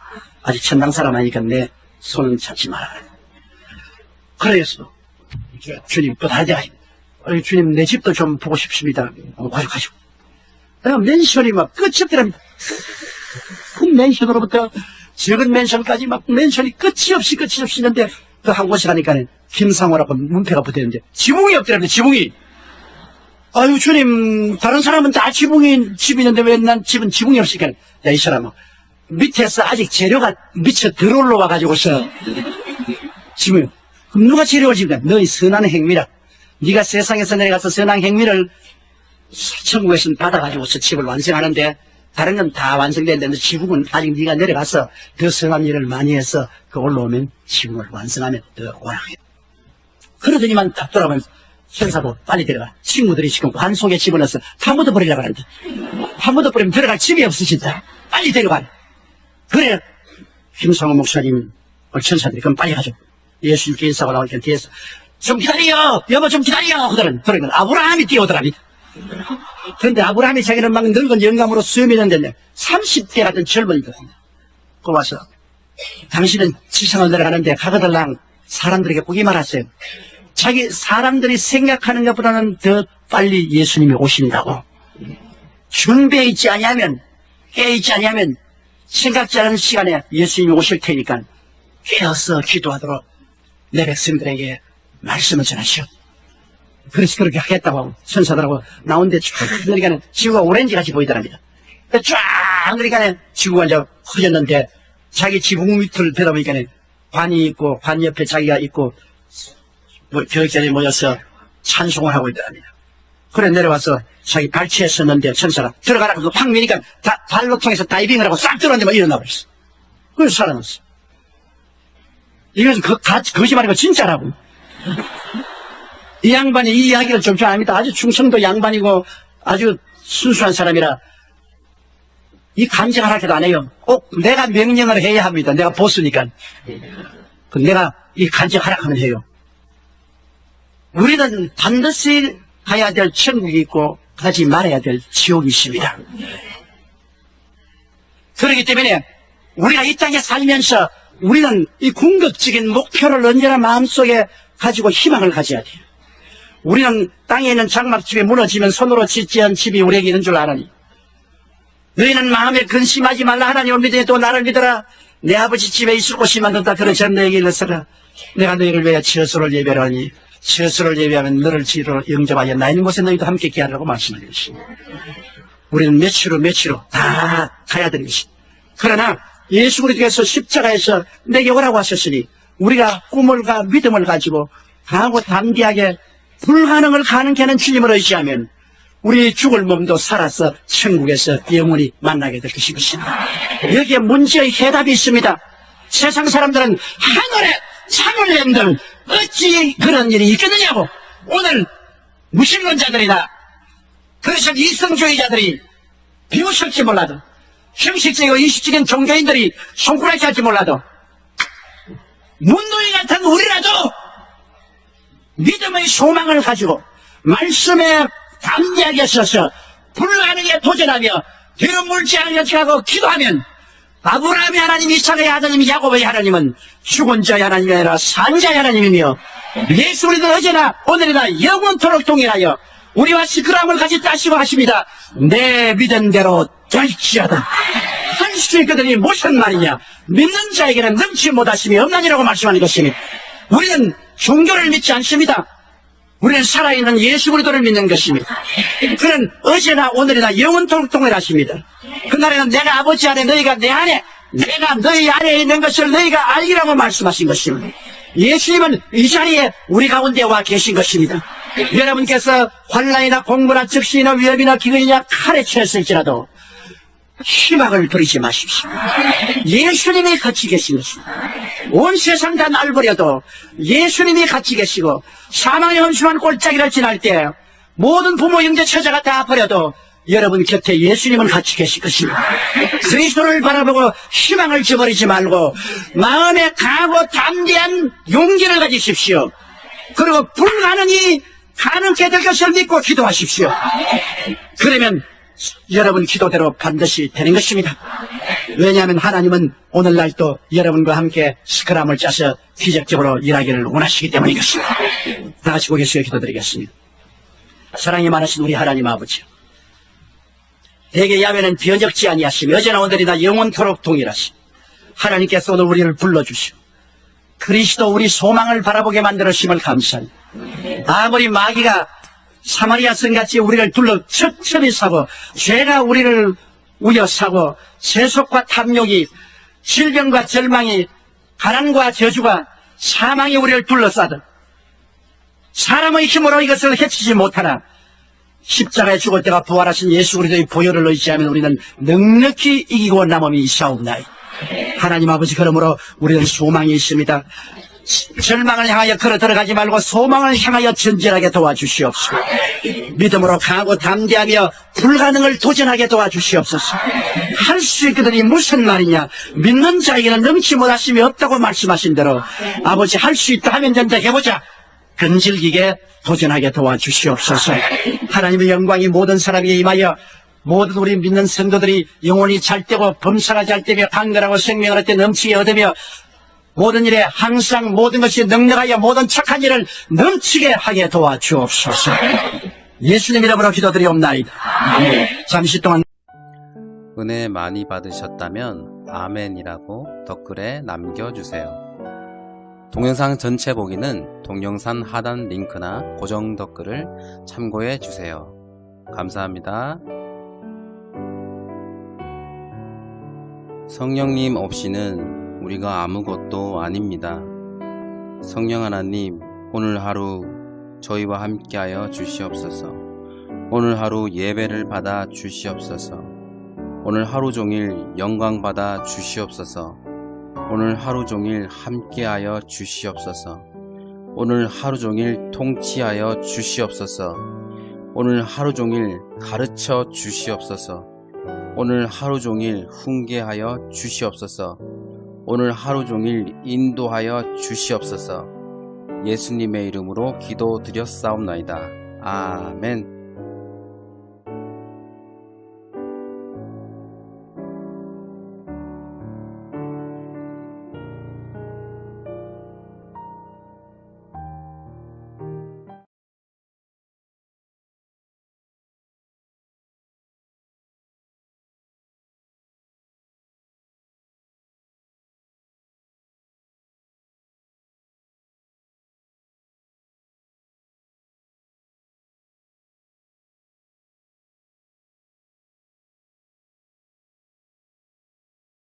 아직 천당 사람 아니니까 내 손은 잡지 마라. 그래서 주님 뻗하자. 주님 내 집도 좀 보고 싶습니다. 가지고 내가 맨션이 막 끝이 없더랍니다. 큰 맨션으로부터 작은 맨션까지 막 맨션이 끝이 없이 있는데 그 한 곳에 가니까 김상호라고 문패가 붙어있는데 지붕이 없더랍니다. 지붕이. 아유 주님 다른 사람은 다 지붕이 집이 있는데 왜 난 집은 지붕이 없으니까 야 이 사람아 밑에서 아직 재료가 미쳐 들어올라 가지고서 지붕이. 그럼 누가 재료를 집냐? 너희 선한 행위라. 네가 세상에서 내려가서 선한 행위를 천국에서 받아가지고서 집을 완성하는데 다른 건 다 완성되는데 너 지붕은 아직 네가 내려가서 더 선한 일을 많이 해서 그 올라오면 지붕을 완성하면 더 오락해. 그러더니만 딱 돌아보면서 천사도 빨리 들어가. 친구들이 지금 관 속에 집어넣어서 파묻어 버리려고 하는데 파묻어 버리면 들어갈 집이 없어 진짜. 빨리 데려가. 그래 김상호 목사님 천사들이 그럼 빨리 가죠. 예수님께 인사가 나올 때 뒤에서 좀 기다려 여보 좀 기다려 그러면 아브라함이 뛰어오더랍니다. 그런데 아브라함이 자기는 막 늙은 영감으로 수염이는데 30대 같은 젊은이거든요. 그 와서 당신은 지상을 내려가는데 가거들랑 사람들에게 보기만 하세요. 자기 사람들이 생각하는 것보다는 더 빨리 예수님이 오신다고. 준비해 있지 아니하면 깨있지 아니하면 생각지 않은 시간에 예수님이 오실 테니까 깨어서 기도하도록 내 백성들에게 말씀을 전하시오. 그래서 그렇게 하겠다고 하고 천사들하고 나온데 쫙 그러니까 지구가 오렌지같이 보이더랍니다. 쫙 그러니까 지구가 이제 커졌는데 자기 지붕 밑을 들여다보니까 관이 있고 관 옆에 자기가 있고 교역자들이 모여서 찬송을 하고 있더랍니다. 그래 내려와서 자기 발치에 섰는데 천사가 들어가라고 확 미니까 발로 통해서 다이빙을 하고 싹 들어왔는데 막 일어나 버렸어. 그래서 살아났어. 이것은 거짓말이고 진짜라고. 이 양반이 이 이야기를 좀 압니다. 아주 충성도 양반이고 아주 순수한 사람이라 이 간증하라고도 안 해요. 꼭 내가 명령을 해야 합니다. 내가 보스니까. 내가 이 간증하라고 하면 해요. 우리는 반드시 가야 될 천국이 있고 가지 말아야 될 지옥이 있습니다. 그렇기 때문에 우리가 이 땅에 살면서 우리는 이 궁극적인 목표를 언제나 마음속에 가지고 희망을 가져야 돼요. 우리는 땅에 있는 장막집이 무너지면 손으로 짓지 않은 집이 우리에게 있는 줄 아느니 너희는 마음에 근심하지 말라. 하나님을 믿으니 또 나를 믿어라. 내 아버지 집에 있을 곳이 만든다. 그러지 않는 너에게 일러서라. 내가 너희를 위하여 처소를 예배하니 처소를 예배하면 너를 지로 영접하여 나 있는 곳에 너희도 함께 있게 하라고 말씀하는 것입니다. 우리는 며칠로 다 가야 되는 것입니다. 그러나 예수 그리스도께서 십자가에서 내게 오라고 하셨으니 우리가 꿈을과 믿음을 가지고 강하고 담대하게 불가능을 가능케 하는 주님을 의지하면 우리 죽을 몸도 살아서 천국에서 영원히 만나게 될 것입니다. 여기에 문제의 해답이 있습니다. 세상 사람들은 하늘에 창을 낸들 어찌 그런 일이 있겠느냐고. 오늘 무신론자들이나 그래서 이성주의자들이 비웃을지 몰라도 형식적이고 인식적인 종교인들이 손가락질 할지 몰라도 문둥이 같은 우리라도 믿음의 소망을 가지고 말씀에 담대하게 서서 불가능에 도전하며 뒤로 물지 않으려고 기도하면 아브라함의 하나님, 이삭의 하나님, 야곱의 하나님은 죽은 자의 하나님이 아니라 산 자의 하나님이며 예수 그리스도 어제나 오늘이나 영원토록 동일하여 우리와 시크함을 같이 따시고 하십니다. 내 믿은 대로 될지어다. 할 수 있거든이 무슨 말이냐. 믿는 자에게는 능치 못하심이 없나니라고 말씀하는 것이니, 우리는 종교를 믿지 않습니다. 우리는 살아있는 예수 그리스도를 믿는 것입니다. 그는 어제나 오늘이나 영원토록 동일하십니다. 그날에는 내가 아버지 안에, 너희가 내 안에, 내가 너희 안에 있는 것을 너희가 알리라고 말씀하신 것입니다. 예수님은 이 자리에 우리 가운데 와 계신 것입니다. 여러분께서 환난이나 공부나 적신이나 위협이나 기근이나 칼에 처했을지라도 희망을 버리지 마십시오. 예수님이 같이 계신 것입니다. 온 세상 다 날 버려도 예수님이 같이 계시고, 사망의 험심한 골짜기를 지날 때 모든 부모 형제 처자가 다 버려도 여러분 곁에 예수님은 같이 계실 것입니다. 그리스도를 바라보고 희망을 저버리지 말고 마음에 강하고 담대한 용기를 가지십시오. 그리고 불가능이 가능케 될 것을 믿고 기도하십시오. 그러면 여러분 기도대로 반드시 되는 것입니다. 왜냐하면 하나님은 오늘날 또 여러분과 함께 스크럼을 짜서 기적적으로 일하기를 원하시기 때문인 것입니다. 다 같이 고개 숙여 기도드리겠습니다. 사랑이 많으신 우리 하나님 아버지, 대개 야훼는 변적지 아니하시며 어제나 오늘이나 영원토록 동일하시, 하나님께서 오늘 우리를 불러주시오 그리스도 우리 소망을 바라보게 만들으심을 감사합니다. 아무리 마귀가 사마리아 성같이 우리를 둘러 첩첩이 사고, 죄가 우리를 우여사고, 세속과 탐욕이, 질병과 절망이, 가난과 저주가, 사망이 우리를 둘러싸듯 사람의 힘으로 이것을 해치지 못하나 십자가에 죽을 때가 부활하신 예수 그리스도의 보혈을 의지하면 우리는 넉넉히 이기고 남음이 있사옵나이다. 하나님 아버지, 그러므로 우리는 소망이 있습니다. 절망을 향하여 걸어 들어가지 말고 소망을 향하여 전진하게 도와주시옵소서. 믿음으로 강하고 담대하며 불가능을 도전하게 도와주시옵소서. 할 수 있거든이 무슨 말이냐. 믿는 자에게는 능치 못하심이 없다고 말씀하신 대로 아버지, 할 수 있다 하면 된다 해보자. 끈질기게 도전하게 도와주시옵소서. 하나님의 영광이 모든 사람에게 임하여 모든 우리 믿는 성도들이 영혼이 잘되고 범사가 잘되며 강건하고 생명을 얻되 넘치게 얻으며 모든 일에 항상 모든 것이 넉넉하여 모든 착한 일을 넘치게 하게 도와주옵소서. 예수님 이름으로 기도드리옵나이다. 잠시 동안 은혜 많이 받으셨다면 아멘이라고 댓글에 남겨주세요. 동영상 전체 보기는 동영상 하단 링크나 고정 댓글을 참고해 주세요. 감사합니다. 성령님 없이는 우리가 아무것도 아닙니다. 성령 하나님, 오늘 하루 저희와 함께하여 주시옵소서. 오늘 하루 예배를 받아 주시옵소서. 오늘 하루 종일 영광 받아 주시옵소서. 오늘 하루 종일 함께하여 주시옵소서. 오늘 하루 종일 통치하여 주시옵소서. 오늘 하루 종일 가르쳐 주시옵소서. 오늘 하루 종일 훈계하여 주시옵소서. 오늘 하루 종일 인도하여 주시옵소서. 예수님의 이름으로 기도드렸사옵나이다. 아멘.